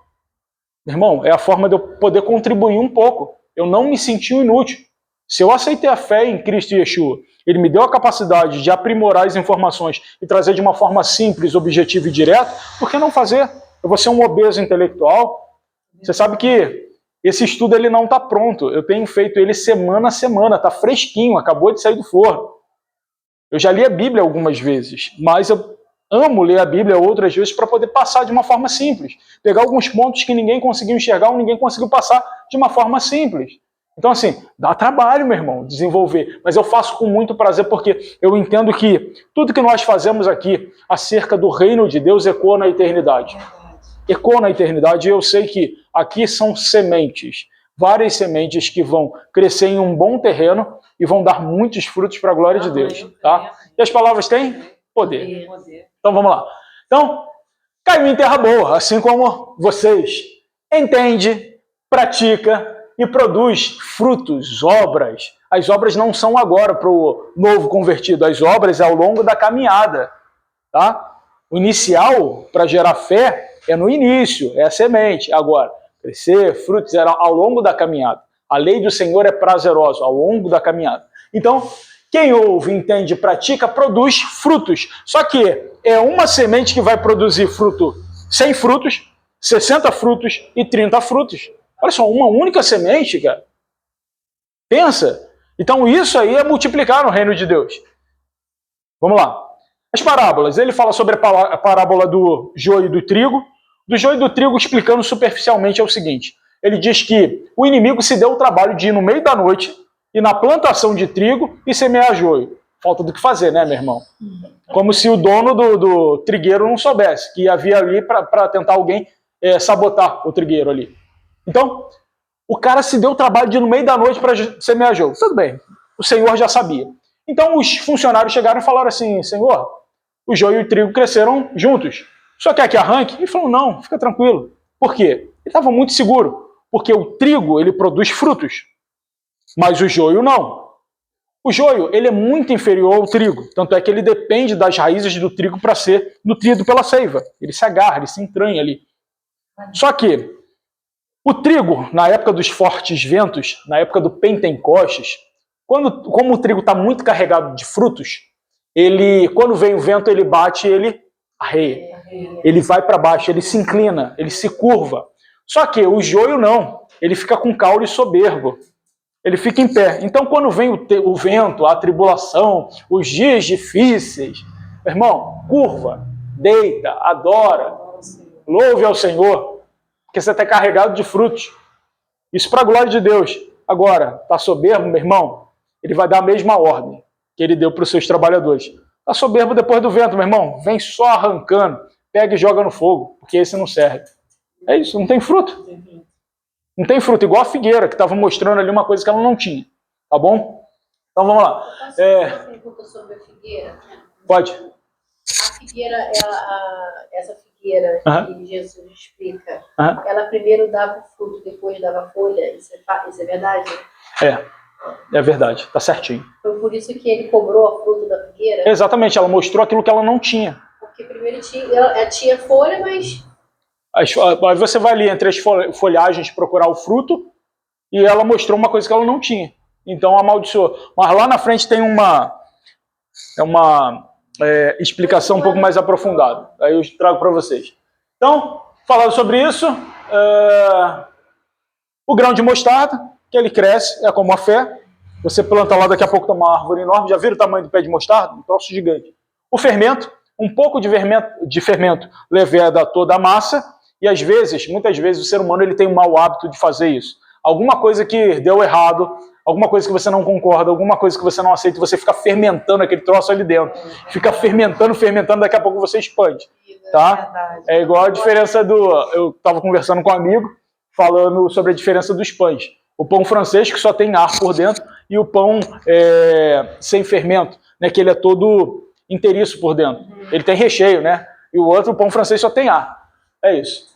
S1: Irmão, é a forma de eu poder contribuir um pouco. Eu não me senti inútil. Se eu aceitei a fé em Cristo Yeshua, ele me deu a capacidade de aprimorar as informações e trazer de uma forma simples, objetiva e direta, por que não fazer? Eu vou ser um obeso intelectual. Você sabe que esse estudo ele não está pronto. Eu tenho feito ele semana a semana, está fresquinho, acabou de sair do forno. Eu já li a Bíblia algumas vezes, mas eu amo ler a Bíblia outras vezes para poder passar de uma forma simples. Pegar alguns pontos que ninguém conseguiu enxergar ou ninguém conseguiu passar de uma forma simples. Então, assim, dá trabalho, meu irmão, desenvolver. Mas eu faço com muito prazer porque eu entendo que tudo que nós fazemos aqui acerca do reino de Deus ecoa na eternidade. Ecoa na eternidade e eu sei que aqui são sementes, várias sementes que vão crescer em um bom terreno e vão dar muitos frutos para a glória de Deus. Tá? E as palavras têm poder. Então, vamos lá. Então, caiu em terra boa, assim como vocês. Entende, pratica e produz frutos, obras. As obras não são agora para o novo convertido, as obras é ao longo da caminhada. Tá? O inicial, para gerar fé, é no início, é a semente. Agora, crescer, frutos, é ao longo da caminhada. A lei do Senhor é prazerosa, ao longo da caminhada. Então, quem ouve, entende, pratica, produz frutos. Só que é uma semente que vai produzir fruto 100 frutos, 60 frutos e 30 frutos. Olha só, uma única semente, cara. Pensa. Então isso aí é multiplicar no reino de Deus. Vamos lá. As parábolas. Ele fala sobre a parábola do joio e do trigo. Do joio e do trigo, explicando superficialmente, é o seguinte. Ele diz que o inimigo se deu o trabalho de ir no meio da noite e na plantação de trigo e semear joio. Falta do que fazer, né, meu irmão? Como se o dono do trigueiro não soubesse que havia ali para tentar alguém sabotar o trigueiro ali. Então, o cara se deu o trabalho de ir no meio da noite para semear joio. Tudo bem, o Senhor já sabia. Então, os funcionários chegaram e falaram assim, Senhor, o joio e o trigo cresceram juntos. Só quer que arranque? Ele falou, não, fica tranquilo. Por quê? Ele estava muito seguro. Porque o trigo, ele produz frutos. Mas o joio não. O joio, ele é muito inferior ao trigo. Tanto é que ele depende das raízes do trigo para ser nutrido pela seiva. Ele se agarra, ele se entranha ali. Só que o trigo, na época dos fortes ventos, na época do Pentecostes, como o trigo está muito carregado de frutos, quando vem o vento, ele bate, ele arreia. Ele vai para baixo, ele se inclina, ele se curva. Só que o joio não, ele fica com caule soberbo. Ele fica em pé. Então, quando vem o vento, a tribulação, os dias difíceis, irmão, curva, deita, adora, louve ao Senhor, porque você está carregado de frutos. Isso para a glória de Deus. Agora, está soberbo, meu irmão? Ele vai dar a mesma ordem que ele deu para os seus trabalhadores. Está soberbo depois do vento, meu irmão? Vem só arrancando, pega e joga no fogo, porque esse não serve. É isso, não tem fruto. Não tem fruto, igual a figueira, que estava mostrando ali uma coisa que ela não tinha. Tá bom? Então vamos lá.
S2: Posso fazer uma pergunta sobre a figueira?
S1: Pode.
S2: A figueira, essa figueira que Jesus explica, ela primeiro dava o fruto, depois dava a folha. Isso é verdade?
S1: É verdade, tá certinho.
S2: Foi por isso que ele cobrou a fruta da figueira?
S1: Exatamente, ela mostrou aquilo que ela não tinha.
S2: Porque primeiro ela tinha folha, mas...
S1: Aí você vai ali entre as folhagens procurar o fruto e ela mostrou uma coisa que ela não tinha. Então amaldiçoou. Mas lá na frente tem uma explicação um pouco mais aprofundada. Aí eu trago para vocês. Então, falando sobre isso, o grão de mostarda, que ele cresce, é como a fé. Você planta lá, daqui a pouco tem uma árvore enorme. Já viram o tamanho do pé de mostarda? Um troço gigante. O fermento, um pouco de fermento leveda toda a massa. E às vezes, muitas vezes, o ser humano ele tem um mau hábito de fazer isso. Alguma coisa que deu errado, alguma coisa que você não concorda, alguma coisa que você não aceita, você fica fermentando aquele troço ali dentro. Fica fermentando, daqui a pouco você expande. Tá? É igual a diferença eu estava conversando com um amigo, falando sobre a diferença dos pães. O pão francês, que só tem ar por dentro, e o pão sem fermento, né, que ele é todo inteiriço por dentro. Ele tem recheio, né? E o outro, o pão francês, só tem ar. É isso.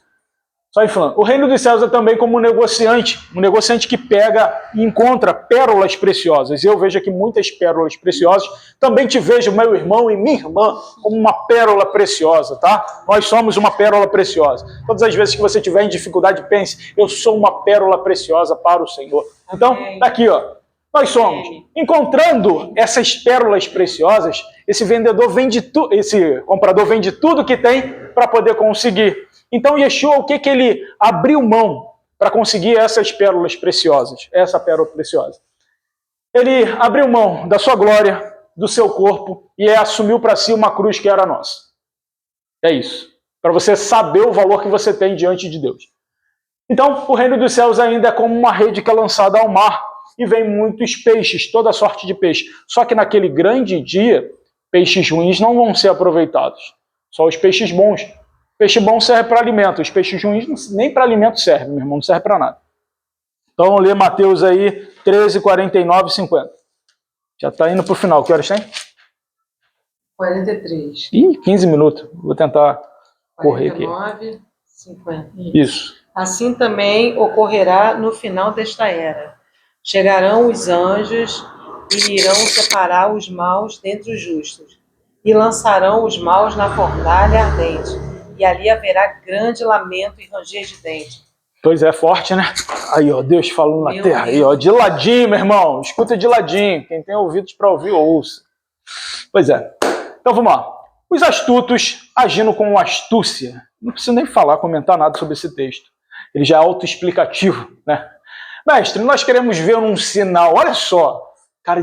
S1: Só inflando. O reino dos céus é também como um negociante que pega e encontra pérolas preciosas. Eu vejo aqui muitas pérolas preciosas. Também te vejo, meu irmão e minha irmã, como uma pérola preciosa, tá? Nós somos uma pérola preciosa. Todas as vezes que você tiver em dificuldade, pense, eu sou uma pérola preciosa para o Senhor. Então, tá aqui, ó. Nós somos. Encontrando essas pérolas preciosas, esse comprador vende tudo que tem para poder conseguir. Então, Yeshua, o que ele abriu mão para conseguir essas pérolas preciosas? Essa pérola preciosa. Ele abriu mão da sua glória, do seu corpo, e assumiu para si uma cruz que era nossa. É isso. Para você saber o valor que você tem diante de Deus. Então, o reino dos céus ainda é como uma rede que é lançada ao mar, e vem muitos peixes, toda sorte de peixe. Só que naquele grande dia, peixes ruins não vão ser aproveitados. Só os peixes bons. Peixe bom serve para alimento, os peixes ruins nem para alimento serve, meu irmão, não serve para nada. Então vamos ler Mateus aí, 13, 49 e 50. Já está indo para o final, que horas tem?
S5: 43.
S1: Ih, 15 minutos, vou tentar correr aqui.
S5: 49, 50.
S1: Isso.
S5: Assim também ocorrerá no final desta era. Chegarão os anjos e irão separar os maus dentre os justos, e lançarão os maus na fornalha ardente. E ali haverá grande lamento e ranger de dente.
S1: Pois é, forte, né? Aí, ó, Deus falando na terra. Aí, ó, de ladinho, meu irmão. Escuta de ladinho. Quem tem ouvidos para ouvir, ouça. Pois é. Então, vamos lá. Os astutos agindo com astúcia. Não preciso nem comentar nada sobre esse texto. Ele já é autoexplicativo, né? Mestre, nós queremos ver um sinal. Olha só. Cara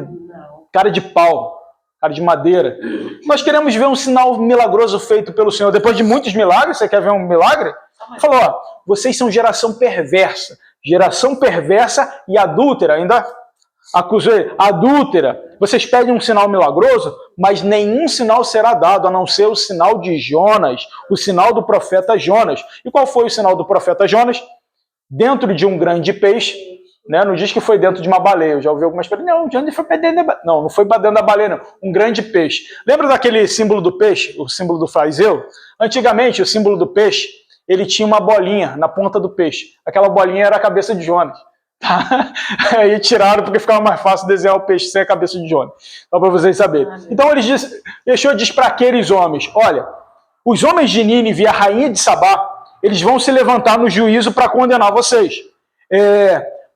S1: de pau. Cara de madeira. Nós queremos ver um sinal milagroso feito pelo Senhor. Depois de muitos milagres, você quer ver um milagre? Ele falou, ó, vocês são geração perversa e adúltera. Ainda acusei, adúltera. Vocês pedem um sinal milagroso, mas nenhum sinal será dado, a não ser o sinal de Jonas, o sinal do profeta Jonas. E qual foi o sinal do profeta Jonas? Dentro de um grande peixe, né? Não diz que foi dentro de uma baleia. Eu já ouvi algumas pessoas, não, de onde foi para dentro da baleia? Não, não foi para dentro da baleia, não. Um grande peixe. Lembra daquele símbolo do peixe, o símbolo do fariseu? Antigamente, o símbolo do peixe, ele tinha uma bolinha na ponta do peixe. Aquela bolinha era a cabeça de Jonas. Tá? Aí tiraram porque ficava mais fácil desenhar o peixe sem a cabeça de Jonas. Só para vocês saberem. Então, Yeshua diz para aqueles homens, olha, os homens de Nínive e a rainha de Sabá, eles vão se levantar no juízo para condenar vocês.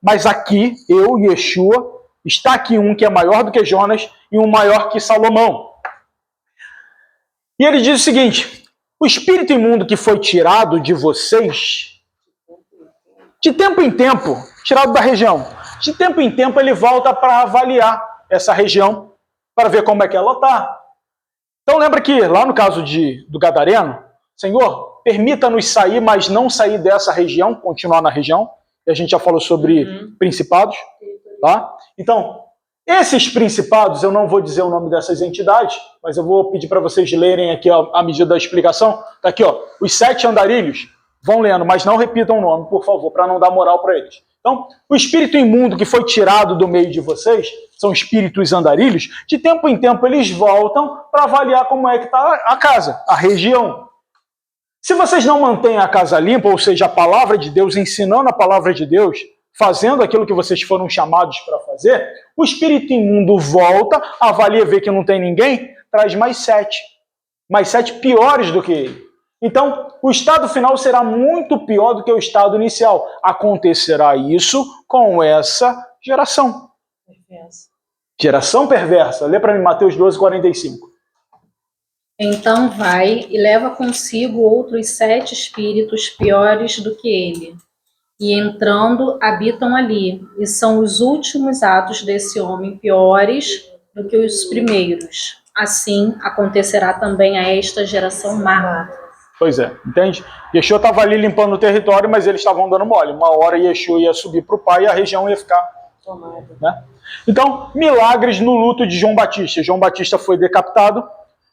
S1: Mas aqui, eu, Yeshua, está aqui um que é maior do que Jonas e um maior que Salomão. E ele diz o seguinte, o espírito imundo que foi tirado de vocês, de tempo em tempo, tirado da região, de tempo em tempo ele volta para avaliar essa região, para ver como é que ela está. Então lembra que lá no caso do Gadareno, Senhor, permita-nos sair, mas não sair dessa região, continuar na região. A gente já falou sobre principados, tá? Então, esses principados, eu não vou dizer o nome dessas entidades, mas eu vou pedir para vocês lerem aqui à medida da explicação. Tá aqui, ó, os 7 andarilhos, vão lendo, mas não repitam o nome, por favor, para não dar moral para eles. Então, o espírito imundo que foi tirado do meio de vocês, são espíritos andarilhos, de tempo em tempo eles voltam para avaliar como é que está a casa, a região. Se vocês não mantêm a casa limpa, ou seja, a palavra de Deus, ensinando a palavra de Deus, fazendo aquilo que vocês foram chamados para fazer, o espírito imundo volta, avalia, vê que não tem ninguém, traz mais 7 piores do que ele. Então, o estado final será muito pior do que o estado inicial. Acontecerá isso com essa geração. Geração perversa. Lê para mim Mateus 12:45.
S4: Então vai e leva consigo outros 7 espíritos piores do que ele. E entrando, habitam ali. E são os últimos atos desse homem piores do que os primeiros. Assim acontecerá também a esta geração má.
S1: Pois é, entende? Yeshua estava ali limpando o território, mas eles estavam dando mole. Uma hora Yeshua ia subir para o pai e a região ia ficar tomada. Né? Então, milagres no luto de João Batista. João Batista foi decapitado.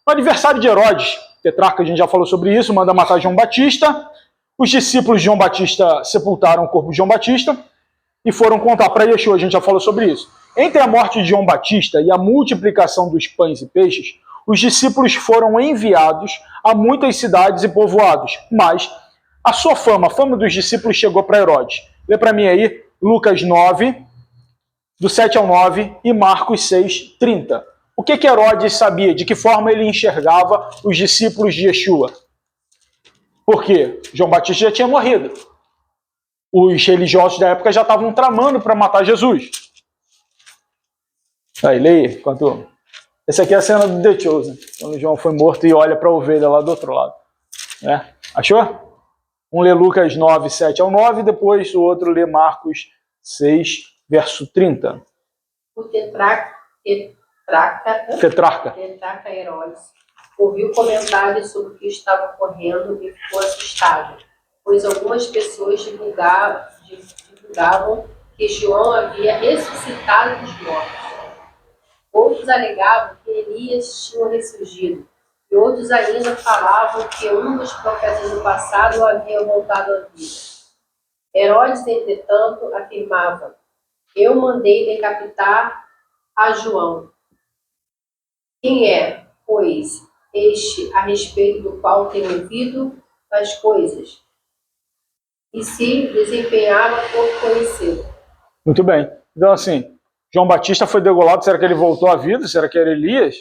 S1: No aniversário de Herodes, tetrarca, a gente já falou sobre isso, manda matar João Batista. Os discípulos de João Batista sepultaram o corpo de João Batista e foram contar para Yeshua, a gente já falou sobre isso. Entre a morte de João Batista e a multiplicação dos pães e peixes, os discípulos foram enviados a muitas cidades e povoados, mas a sua fama, a fama dos discípulos chegou para Herodes. Lê para mim aí, Lucas 9, do 7 ao 9 e Marcos 6, 30. O que Herodes sabia? De que forma ele enxergava os discípulos de Yeshua? Porque João Batista já tinha morrido. Os religiosos da época já estavam tramando para matar Jesus. Aí, leia enquanto... Essa aqui é a cena do The Chosen, quando João foi morto e olha para a ovelha lá do outro lado. Achou? Um lê Lucas 9, 7 ao 9, depois o outro lê Marcos 6, verso 30.
S2: O tetrarca Herodes ouviu comentários sobre o que estava ocorrendo e ficou assustado, pois algumas pessoas divulgavam que João havia ressuscitado dos mortos. Outros alegavam que Elias tinha ressurgido, e outros ainda falavam que um dos profetas do passado havia voltado à vida. Herodes, entretanto, afirmava: eu mandei decapitar a João. Quem é, pois, este a respeito do qual tenho ouvido as coisas? E se desempenhava por conhecê-lo.
S1: Muito bem. Então, assim, João Batista foi degolado, será que ele voltou à vida? Será que era Elias?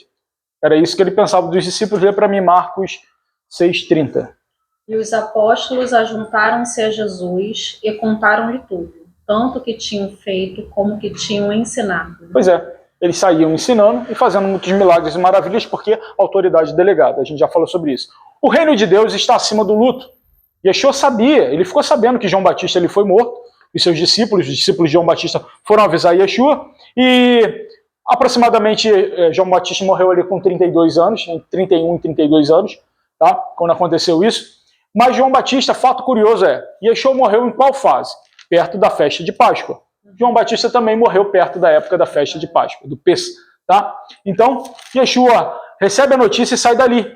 S1: Era isso que ele pensava dos discípulos. Lê para mim Marcos 6,30.
S4: E os apóstolos ajuntaram-se a Jesus e contaram-lhe tudo, tanto o que tinham feito como o que tinham ensinado.
S1: Pois é, eles saíam ensinando e fazendo muitos milagres e maravilhas porque autoridade delegada, a gente já falou sobre isso. O reino de Deus está acima do luto. Yeshua sabia, ele ficou sabendo que João Batista ele foi morto, e seus discípulos, os discípulos de João Batista, foram avisar Yeshua, e aproximadamente João Batista morreu ali com 32 anos, entre 31 e 32 anos, tá? Quando aconteceu isso. Mas João Batista, fato curioso Yeshua morreu em qual fase? Perto da festa de Páscoa. João Batista também morreu perto da época da festa de Páscoa, do Pêssego, tá? Então, Yeshua recebe a notícia e sai dali.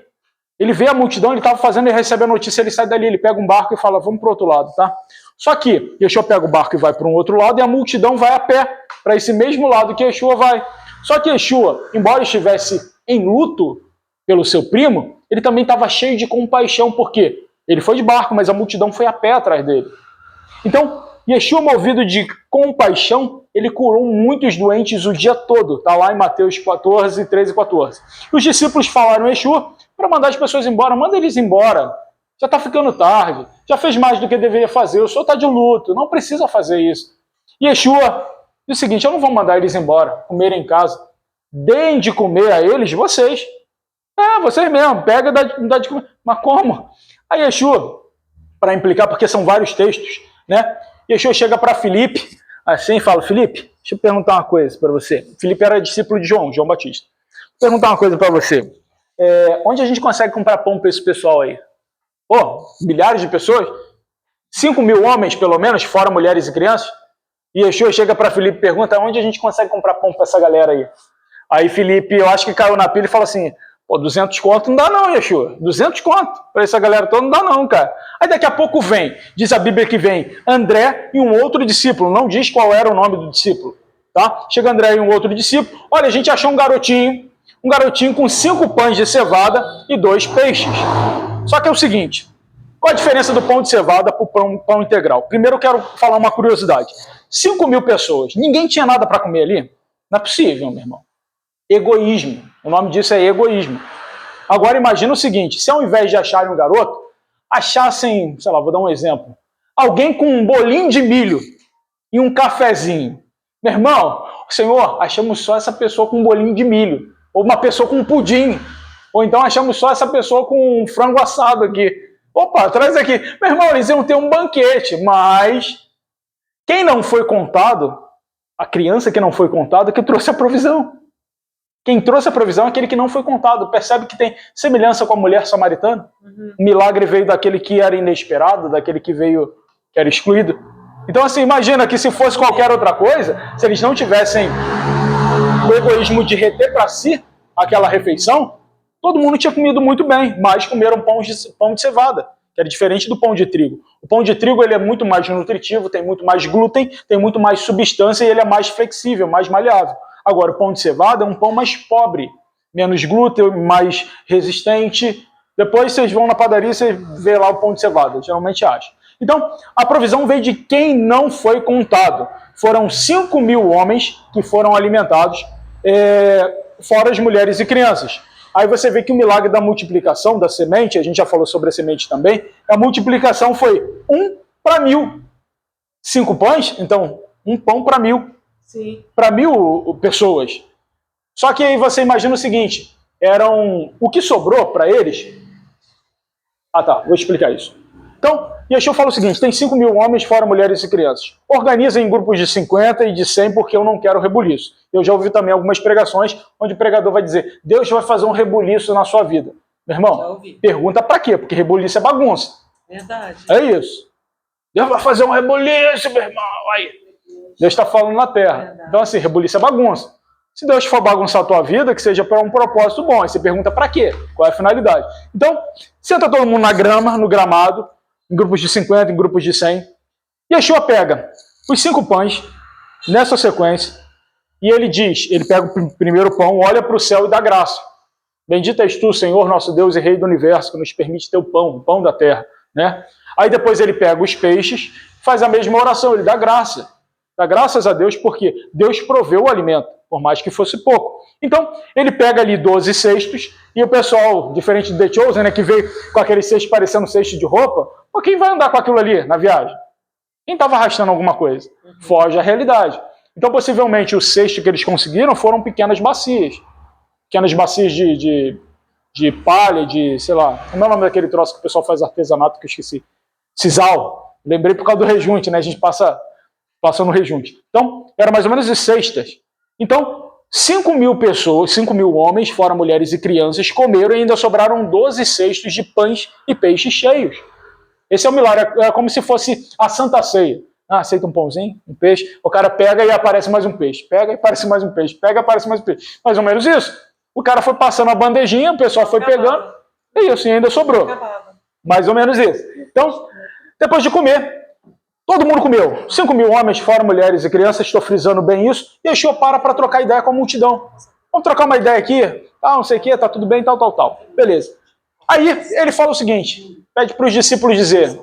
S1: Ele vê a multidão, ele estava fazendo, ele recebe a notícia, ele sai dali, ele pega um barco e fala, vamos para o outro lado, tá? Só que Yeshua pega o barco e vai para um outro lado e a multidão vai a pé para esse mesmo lado que Yeshua vai. Só que Yeshua, embora estivesse em luto pelo seu primo, ele também estava cheio de compaixão, porque ele foi de barco, mas a multidão foi a pé atrás dele. Então, Yeshua, movido de compaixão, ele curou muitos doentes o dia todo. Está lá em Mateus 14, 13 e 14. Os discípulos falaram a Yeshua para mandar as pessoas embora. Manda eles embora. Já está ficando tarde. Já fez mais do que deveria fazer. O senhor está de luto. Não precisa fazer isso. E Yeshua diz o seguinte, eu não vou mandar eles embora, comerem em casa. Deem de comer a eles vocês. Vocês mesmo. Pega e dá de comer. Mas como? Aí Yeshua, para implicar, porque são vários textos, né? Yeshua chega para Filipe, assim, e fala, Filipe, deixa eu perguntar uma coisa para você. Filipe era discípulo de João Batista. Vou perguntar uma coisa para você. Onde a gente consegue comprar pão para esse pessoal aí? Milhares de pessoas? 5 mil homens, pelo menos, fora mulheres e crianças? E Yeshua chega para Filipe e pergunta, onde a gente consegue comprar pão para essa galera aí? Aí Filipe, eu acho que caiu na pilha e fala assim, Pô, 200 conto não dá não, Yeshua. 200 conto para essa galera toda não dá não, cara. Aí daqui a pouco vem, diz a Bíblia que vem André e um outro discípulo. Não diz qual era o nome do discípulo, tá? Chega André e um outro discípulo. Olha, a gente achou um garotinho com 5 pães de cevada e 2 peixes. Só que é o seguinte, qual a diferença do pão de cevada para o pão integral? Primeiro eu quero falar uma curiosidade. 5.000 pessoas, ninguém tinha nada para comer ali? Não é possível, meu irmão. Egoísmo. O nome disso é egoísmo. Agora imagina o seguinte, se ao invés de acharem um garoto, achassem, sei lá, vou dar um exemplo, alguém com um bolinho de milho e um cafezinho. Meu irmão, Senhor, achamos só essa pessoa com um bolinho de milho, ou uma pessoa com um pudim, ou então achamos só essa pessoa com um frango assado aqui. Opa, traz aqui. Meu irmão, eles iam ter um banquete, mas quem não foi contado, a criança que não foi contada, que trouxe a provisão. Quem trouxe a provisão é aquele que não foi contado. Percebe que tem semelhança com a mulher samaritana? O milagre veio daquele que era inesperado, daquele que veio, que era excluído. Então, assim, imagina que se fosse qualquer outra coisa, se eles não tivessem o egoísmo de reter para si aquela refeição, todo mundo tinha comido muito bem, mas comeram pão de cevada, que era diferente do pão de trigo. O pão de trigo ele é muito mais nutritivo, tem muito mais glúten, tem muito mais substância e ele é mais flexível, mais maleável. Agora, o pão de cevada é um pão mais pobre, menos glúten, mais resistente. Depois vocês vão na padaria e você vê lá o pão de cevada, geralmente acha. Então, a provisão veio de quem não foi contado. Foram 5.000 homens que foram alimentados, fora as mulheres e crianças. Aí você vê que o milagre da multiplicação da semente, a gente já falou sobre a semente também, a multiplicação foi 1 para 1.000. 5 pães, então 1 pão para 1.000. Para 1.000 pessoas. Só que aí você imagina o seguinte, o que sobrou para eles... Ah tá, vou explicar isso. Então, Yeshua fala o seguinte, tem 5.000 homens, fora mulheres e crianças. Organiza em grupos de 50 e de 100, porque eu não quero rebuliço. Eu já ouvi também algumas pregações, onde o pregador vai dizer, Deus vai fazer um rebuliço na sua vida. Meu irmão, pergunta para quê? Porque rebuliço é bagunça.
S5: Verdade.
S1: É isso. Deus vai fazer um rebuliço, meu irmão. Aí. Deus está falando na terra. Verdade. Então, assim, rebuliço é bagunça. Se Deus for bagunçar a tua vida, que seja para um propósito bom. Aí você pergunta para quê? Qual é a finalidade? Então, senta todo mundo na grama, no gramado, em grupos de 50, em grupos de 100. E Yeshua pega os 5 pães, nessa sequência, e ele diz, ele pega o primeiro pão, olha para o céu e dá graça. Bendito és tu, Senhor, nosso Deus e Rei do Universo, que nos permite ter o pão da terra. Né? Aí depois ele pega os peixes, faz a mesma oração, ele dá graça. Dá graças a Deus porque Deus proveu o alimento, por mais que fosse pouco. Então, ele pega ali 12 cestos, e o pessoal, diferente do The Chosen, né, que veio com aquele cesto parecendo cesto de roupa, pô, quem vai andar com aquilo ali na viagem? Quem estava arrastando alguma coisa? Foge à realidade. Então, possivelmente, o cesto que eles conseguiram foram pequenas bacias. Pequenas bacias de palha, de, sei lá, como é o nome daquele troço que o pessoal faz artesanato que eu esqueci? Sisal. Lembrei por causa do rejunte, né? A gente passa no rejunte. Então, era mais ou menos de cestas. Então, 5.000 pessoas, 5.000 homens, fora mulheres e crianças, comeram e ainda sobraram 12 cestos de pães e peixes cheios. Esse é o milagre, é como se fosse a Santa Ceia. Ah, aceita um pãozinho, um peixe, o cara pega e aparece mais um peixe, pega e aparece mais um peixe, pega e aparece mais um peixe. Mais ou menos isso. O cara foi passando a bandejinha, o pessoal foi pegando, e assim ainda sobrou. Mais ou menos isso. Então, depois de comer, todo mundo comeu. 5.000 homens, fora mulheres e crianças, estou frisando bem isso, e Yeshua para trocar ideia com a multidão. Vamos trocar uma ideia aqui? Não sei o que, tá tudo bem, tal. Beleza. Aí ele fala o seguinte, pede para os discípulos dizer,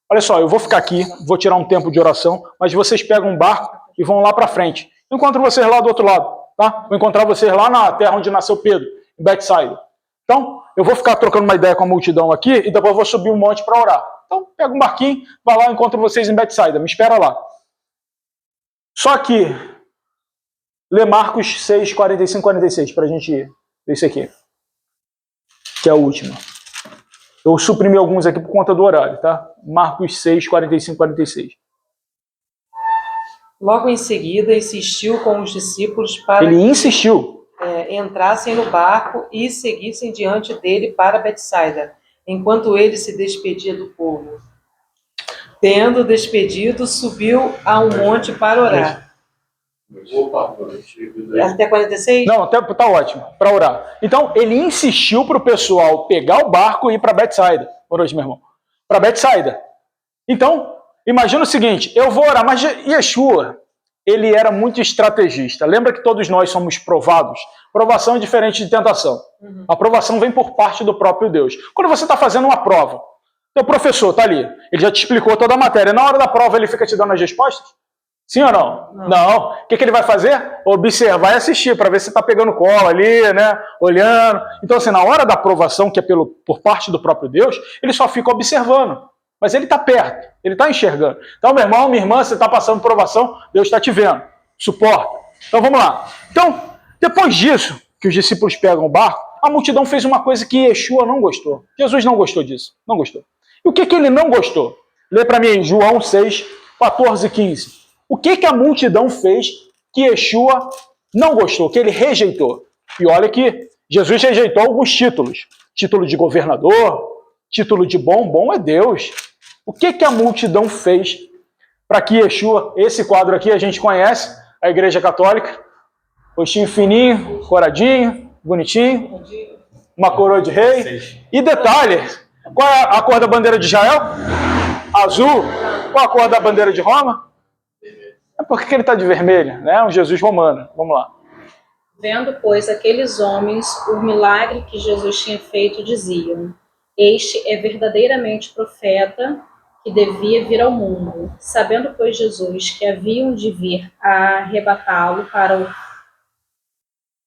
S1: olha só, eu vou ficar aqui, vou tirar um tempo de oração, mas vocês pegam um barco e vão lá para frente. Eu encontro vocês lá do outro lado, tá? Vou encontrar vocês lá na terra onde nasceu Pedro, em Betsaida. Então, eu vou ficar trocando uma ideia com a multidão aqui e depois eu vou subir um monte para orar. Então, pega um barquinho, vai lá e encontro vocês em Betsaida, me espera lá. Só que, lê Marcos 6, 45, 46, para a gente ver isso aqui, que é a última. Eu suprimi alguns aqui por conta do horário, tá? Marcos 6, 45, 46.
S5: Logo em seguida, insistiu com os discípulos para
S1: Ele insistiu.
S5: Entrassem no barco e seguissem diante dele para Betsaida, enquanto ele se despedia do povo. Tendo despedido, subiu a um monte para orar.
S3: Opa,
S5: Até 46?
S1: Não, até tá ótimo, para orar. Então, ele insistiu para o pessoal pegar o barco e ir para Betsaida. Por hoje, meu irmão. Para Betsaida. Então, imagina o seguinte, eu vou orar, mas Yeshua, ele era muito estrategista. Lembra que todos nós somos provados? Provação é diferente de tentação. A provação vem por parte do próprio Deus. Quando você está fazendo uma prova, o professor está ali, ele já te explicou toda a matéria. Na hora da prova, ele fica te dando as respostas? Sim ou não? Não. O que ele vai fazer? Observar e assistir, para ver se está pegando cola ali, né? Olhando. Então, assim, na hora da aprovação, que é por parte do próprio Deus, ele só fica observando. Mas ele está perto, ele está enxergando. Então, meu irmão, minha irmã, você está passando provação, Deus está te vendo. Suporta. Então, vamos lá. Então, depois disso, que os discípulos pegam o barco, a multidão fez uma coisa que Yeshua não gostou. Jesus não gostou disso. Não gostou. E o que ele não gostou? Lê para mim em João 6, 14 e 15. O que a multidão fez que Yeshua não gostou, que ele rejeitou? E olha que Jesus rejeitou alguns títulos. Título de governador, título de bom é Deus. O que a multidão fez para que Yeshua, esse quadro aqui a gente conhece, a Igreja Católica, rostinho fininho, coradinho, bonitinho, uma coroa de rei. E detalhe, qual é a cor da bandeira de Israel? Azul. Qual a cor da bandeira de Roma? Por que ele está de vermelho? É um Jesus romano. Vamos lá.
S4: Vendo, pois, aqueles homens o milagre que Jesus tinha feito, diziam: este é verdadeiramente profeta que devia vir ao mundo. Sabendo, pois, Jesus que haviam de vir a arrebatá-lo para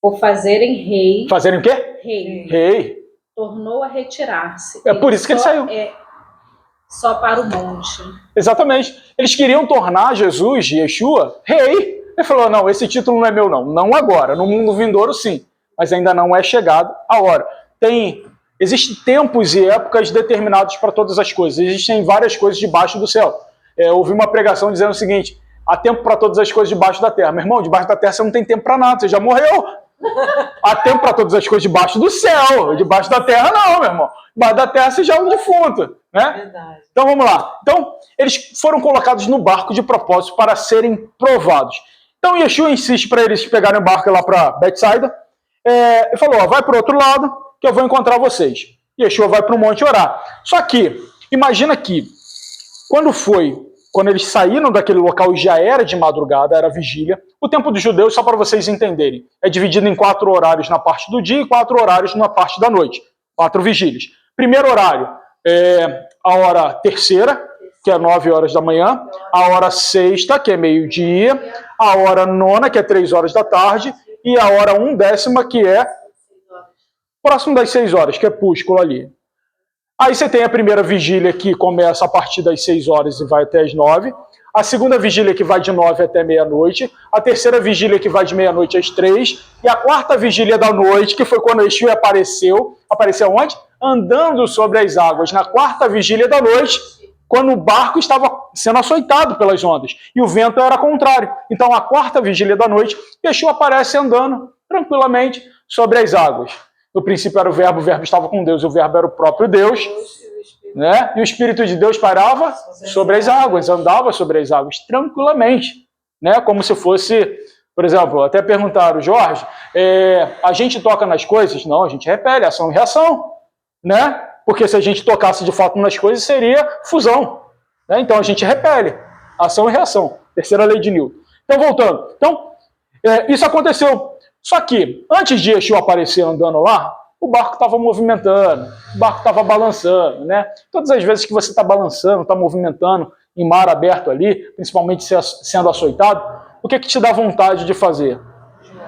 S4: o fazerem rei.
S1: Fazerem o quê? Rei.
S4: Tornou a retirar-se.
S1: É por isso que ele saiu.
S4: Só para o monte.
S1: Exatamente. Eles queriam tornar Jesus, Yeshua, rei. Ele falou, não, esse título não é meu não. Não agora. No mundo vindouro, sim. Mas ainda não é chegado a hora. Existem tempos e épocas determinados para todas as coisas. Existem várias coisas debaixo do céu. Eu ouvi uma pregação dizendo o seguinte, há tempo para todas as coisas debaixo da terra. Meu irmão, debaixo da terra você não tem tempo para nada, você já morreu. Há tempo para todas as coisas debaixo do céu. Debaixo da terra não, meu irmão. Debaixo da terra você já é um defunto. Né?
S5: Verdade.
S1: Então vamos lá. Então, eles foram colocados no barco de propósito para serem provados. Então Yeshua insiste para eles pegarem o barco lá para Betsaida. Ele falou, vai para o outro lado que eu vou encontrar vocês. Yeshua vai para o monte orar. Só que, imagina que, quando eles saíram daquele local e já era de madrugada, era vigília, o tempo dos judeus, só para vocês entenderem, é dividido em 4 horários na parte do dia e 4 horários na parte da noite. 4 vigílias. Primeiro horário, a hora terceira, que é 9 horas da manhã, a hora sexta, que é meio-dia, a hora nona, que é 3 horas da tarde, e a hora 1/10, que é próximo das 6 horas, que é púsculo ali. Aí você tem a primeira vigília que começa a partir das 6 horas e vai até as 9, a segunda vigília que vai de 9 até meia-noite, a terceira vigília que vai de meia-noite às 3, e a quarta vigília da noite, que foi quando Yeshua apareceu onde? Andando sobre as águas, na quarta vigília da noite, quando o barco estava sendo açoitado pelas ondas, e o vento era contrário. Então, a quarta vigília da noite, Yeshua aparece andando tranquilamente sobre as águas. No princípio era o verbo estava com Deus, o verbo era o próprio Deus, né? E o Espírito de Deus parava sobre as águas, andava sobre as águas tranquilamente, né? Como se fosse, por exemplo, até perguntaram, Jorge, a gente toca nas coisas? Não, a gente repele, ação e reação, né? Porque se a gente tocasse de fato nas coisas, seria fusão, né? Então a gente repele, ação e reação, terceira lei de Newton. Então, voltando. Então, isso aconteceu. Só que, antes de Yeshua aparecer andando lá, o barco estava movimentando, o barco estava balançando, né? Todas as vezes que você está balançando, está movimentando em mar aberto ali, principalmente sendo açoitado, o que te dá vontade de fazer?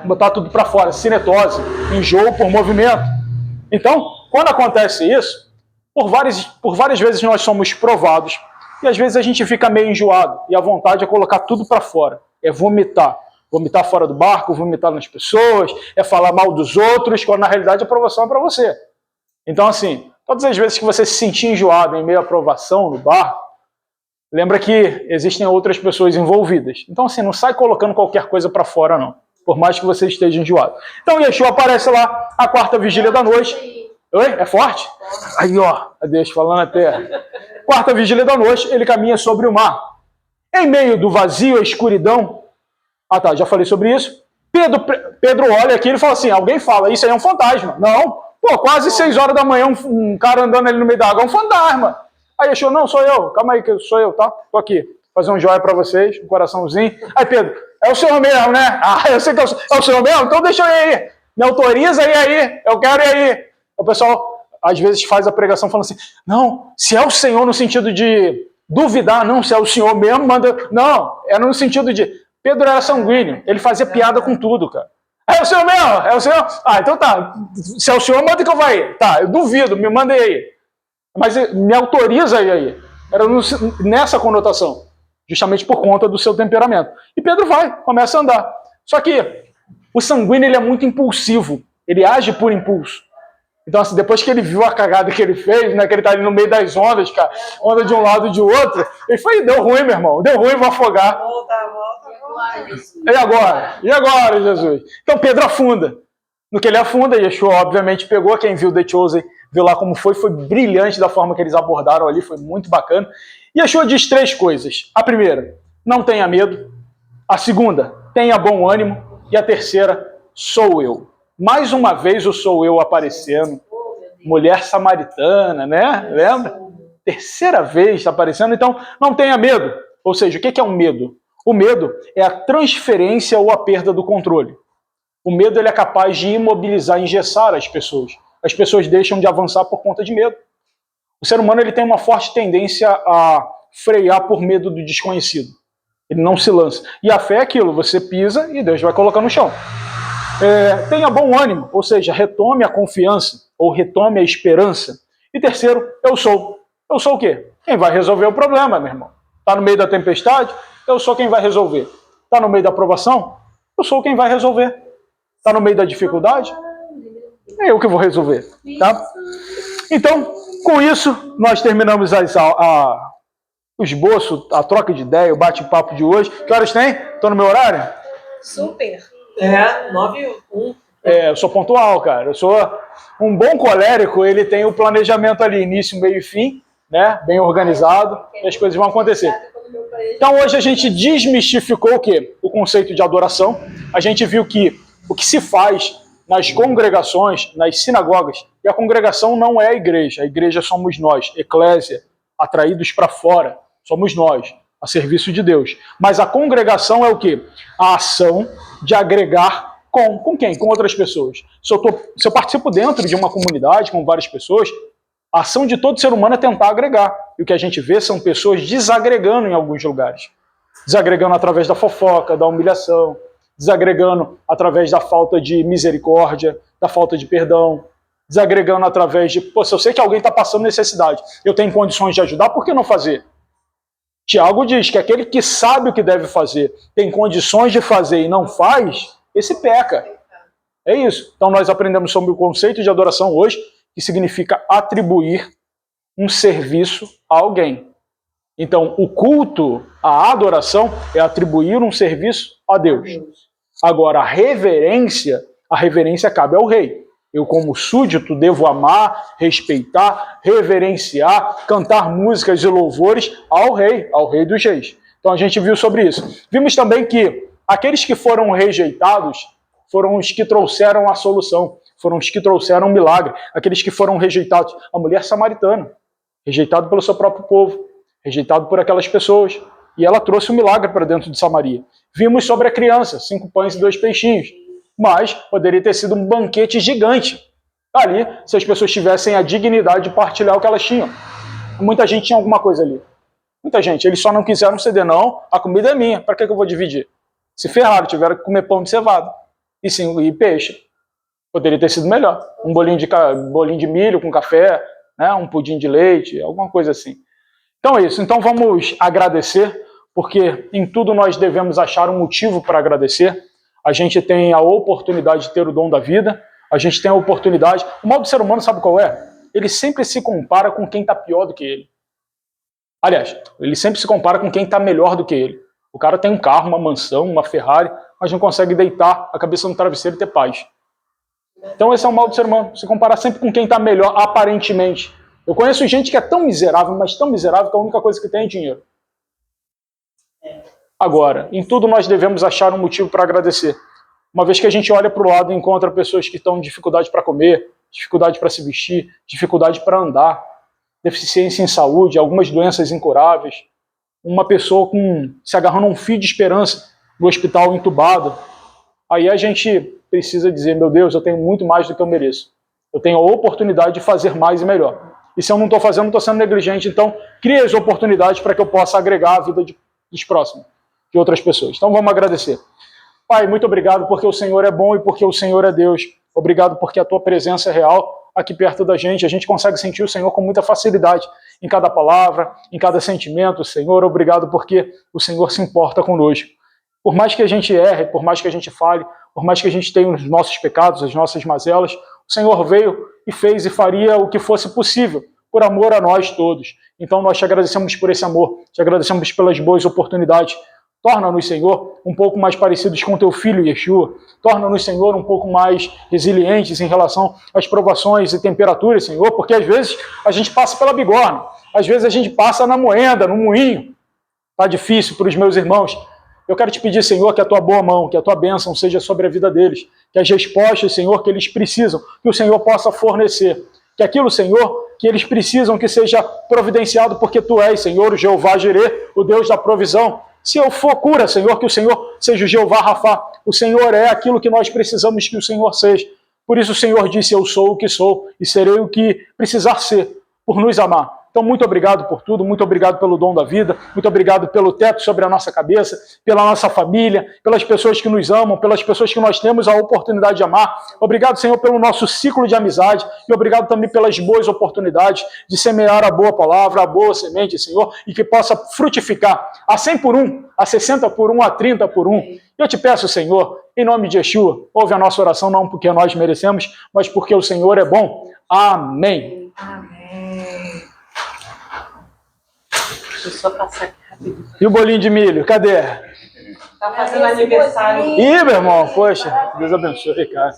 S1: Botar tudo para fora, cinetose, enjoo por movimento. Então, quando acontece isso, por várias vezes nós somos provados, e às vezes a gente fica meio enjoado, e a vontade é colocar tudo para fora, é vomitar. Vomitar fora do barco, vomitar nas pessoas, é falar mal dos outros, quando na realidade a aprovação é para você. Então, assim, todas as vezes que você se sentir enjoado em meio à aprovação no barco, lembra que existem outras pessoas envolvidas. Então, assim, não sai colocando qualquer coisa para fora, não. Por mais que você esteja enjoado. Então, Yeshua aparece lá, a quarta vigília da noite. Oi? É forte? Aí, ó, Deus falando até. Quarta vigília da noite, ele caminha sobre o mar. Em meio do vazio, a escuridão, Ah tá, já falei sobre isso. Pedro olha aqui e fala assim, alguém fala, isso aí é um fantasma. Não, pô, quase 6 horas da manhã, um cara andando ali no meio da água, é um fantasma. Aí achou, não, sou eu, calma aí que sou eu, tá? Tô aqui, fazer um joia pra vocês, um coraçãozinho. Aí Pedro, é o senhor mesmo, né? Ah, eu sei que é o senhor mesmo, então deixa eu ir aí. Me autoriza aí, eu quero ir aí. O pessoal, às vezes, faz a pregação falando assim, não, se é o Senhor no sentido de duvidar, não, se é o Senhor mesmo, manda... Não, é no sentido de... Pedro era sanguíneo, ele fazia piada com tudo, cara. É o senhor mesmo? É o senhor? Ah, então tá. Se é o senhor, manda que eu vá aí. Tá, eu duvido, me manda aí. Mas me autoriza aí. Era nessa conotação, justamente por conta do seu temperamento. E Pedro vai, começa a andar. Só que o sanguíneo ele é muito impulsivo, ele age por impulso. Então, assim, depois que ele viu a cagada que ele fez, né, que ele tá ali no meio das ondas, cara, onda de um lado e de outro, ele foi, deu ruim, meu irmão, deu ruim, vou afogar. E agora? E agora, Jesus? Então Pedro afunda. No que ele afunda, Yeshua obviamente pegou, quem viu The Chosen viu lá como foi brilhante da forma que eles abordaram ali, foi muito bacana. Yeshua diz 3 coisas. A primeira, não tenha medo. A segunda, tenha bom ânimo. E a terceira, sou eu. Mais uma vez o sou eu aparecendo. Mulher samaritana, né? Lembra? Terceira vez está aparecendo. Então, não tenha medo. Ou seja, o que é um medo? O medo é a transferência ou a perda do controle. O medo ele é capaz de imobilizar, engessar as pessoas. As pessoas deixam de avançar por conta de medo. O ser humano ele tem uma forte tendência a frear por medo do desconhecido. Ele não se lança. E a fé é aquilo, você pisa e Deus vai colocar no chão. Tenha bom ânimo, ou seja, retome a confiança ou retome a esperança. E terceiro, eu sou. Eu sou o quê? Quem vai resolver o problema, meu irmão. Está no meio da tempestade? Eu sou quem vai resolver. Está no meio da aprovação? Eu sou quem vai resolver. Está no meio da dificuldade? É eu que vou resolver. Tá? Então, com isso, nós terminamos o esboço, a troca de ideia, o bate-papo de hoje. Que horas tem? Estou no meu horário?
S4: Super.
S5: 9h01.
S1: Eu sou pontual, cara. Eu sou um bom colérico, ele tem o planejamento ali, início, meio e fim, né? Bem organizado, e as coisas vão acontecer. Então hoje a gente desmistificou o quê? O conceito de adoração. A gente viu que o que se faz nas congregações, nas sinagogas, e a congregação não é a igreja somos nós, eclésia, atraídos para fora, somos nós, a serviço de Deus. Mas a congregação é o quê? A ação de agregar com quem? Com outras pessoas. Se eu participo dentro de uma comunidade com várias pessoas, a ação de todo ser humano é tentar agregar. E o que a gente vê são pessoas desagregando em alguns lugares. Desagregando através da fofoca, da humilhação, desagregando através da falta de misericórdia, da falta de perdão, desagregando através de, se eu sei que alguém está passando necessidade, eu tenho condições de ajudar, por que não fazer? Tiago diz que aquele que sabe o que deve fazer, tem condições de fazer e não faz, esse peca. É isso. Então nós aprendemos sobre o conceito de adoração hoje, que significa atribuir um serviço a alguém. Então o culto, a adoração, é atribuir um serviço a Deus. Agora a reverência cabe ao rei. Eu, como súdito, devo amar, respeitar, reverenciar, cantar músicas e louvores ao rei dos reis. Então a gente viu sobre isso. Vimos também que aqueles que foram rejeitados foram os que trouxeram a solução, foram os que trouxeram o milagre. Aqueles que foram rejeitados, a mulher samaritana, rejeitada pelo seu próprio povo, rejeitado por aquelas pessoas. E ela trouxe o milagre para dentro de Samaria. Vimos sobre a criança, 5 pães e 2 peixinhos. Mas poderia ter sido um banquete gigante ali, se as pessoas tivessem a dignidade de partilhar o que elas tinham. Muita gente tinha alguma coisa ali. Muita gente. Eles só não quiseram ceder, não. A comida é minha. Para que eu vou dividir? Se ferraram, tiveram que comer pão de cevada. E peixe. Poderia ter sido melhor. Um bolinho de milho com café, né? Um pudim de leite, alguma coisa assim. Então é isso. Então vamos agradecer, porque em tudo nós devemos achar um motivo para agradecer. A gente tem a oportunidade de ter o dom da vida, a gente tem a oportunidade... O mal do ser humano, sabe qual é? Ele sempre se compara com quem está pior do que ele. Aliás, ele sempre se compara com quem está melhor do que ele. O cara tem um carro, uma mansão, uma Ferrari, mas não consegue deitar a cabeça no travesseiro e ter paz. Então esse é o mal do ser humano, se comparar sempre com quem está melhor, aparentemente. Eu conheço gente que é tão miserável, mas tão miserável que a única coisa que tem é dinheiro. Agora, em tudo nós devemos achar um motivo para agradecer. Uma vez que a gente olha para o lado e encontra pessoas que estão com dificuldade para comer, dificuldade para se vestir, dificuldade para andar, deficiência em saúde, algumas doenças incuráveis, uma pessoa se agarrando a um fio de esperança no hospital entubado, aí a gente precisa dizer, meu Deus, eu tenho muito mais do que eu mereço. Eu tenho a oportunidade de fazer mais e melhor. E se eu não estou fazendo, estou sendo negligente. Então, crie as oportunidades para que eu possa agregar a vida dos próximos, de outras pessoas. Então, vamos agradecer. Pai, muito obrigado porque o Senhor é bom e porque o Senhor é Deus. Obrigado porque a tua presença é real aqui perto da gente. A gente consegue sentir o Senhor com muita facilidade em cada palavra, em cada sentimento. Senhor, obrigado porque o Senhor se importa conosco. Por mais que a gente erre, por mais que a gente fale, por mais que a gente tenha os nossos pecados, as nossas mazelas, o Senhor veio e fez e faria o que fosse possível, por amor a nós todos. Então nós te agradecemos por esse amor, te agradecemos pelas boas oportunidades. Torna-nos, Senhor, um pouco mais parecidos com teu Filho, Yeshua. Torna-nos, Senhor, um pouco mais resilientes em relação às provações e temperaturas, Senhor, porque às vezes a gente passa pela bigorna, às vezes a gente passa na moenda, no moinho. Está difícil para os meus irmãos. Eu quero te pedir, Senhor, que a tua boa mão, que a tua bênção seja sobre a vida deles, que as respostas, Senhor, que eles precisam, que o Senhor possa fornecer, que aquilo, Senhor, que eles precisam que seja providenciado, porque tu és, Senhor, o Jeová Jireh, o Deus da provisão. Se eu for cura, Senhor, que o Senhor seja o Jeová Rafá. O Senhor é aquilo que nós precisamos que o Senhor seja. Por isso o Senhor disse, eu sou o que sou e serei o que precisar ser, por nos amar. Então, muito obrigado por tudo, muito obrigado pelo dom da vida, muito obrigado pelo teto sobre a nossa cabeça, pela nossa família, pelas pessoas que nos amam, pelas pessoas que nós temos a oportunidade de amar. Obrigado, Senhor, pelo nosso ciclo de amizade e obrigado também pelas boas oportunidades de semear a boa palavra, a boa semente, Senhor, e que possa frutificar a 100 por 1, a 60 por 1, a 30 por 1. Eu te peço, Senhor, em nome de Yeshua, ouve a nossa oração, não porque nós merecemos, mas porque o Senhor é bom. Amém.
S5: Amém. Deixa eu só passar aqui rapidinho.
S1: E o bolinho de milho, cadê?
S5: Tá fazendo aniversário.
S1: Ih, meu irmão, poxa, Deus abençoe, cara.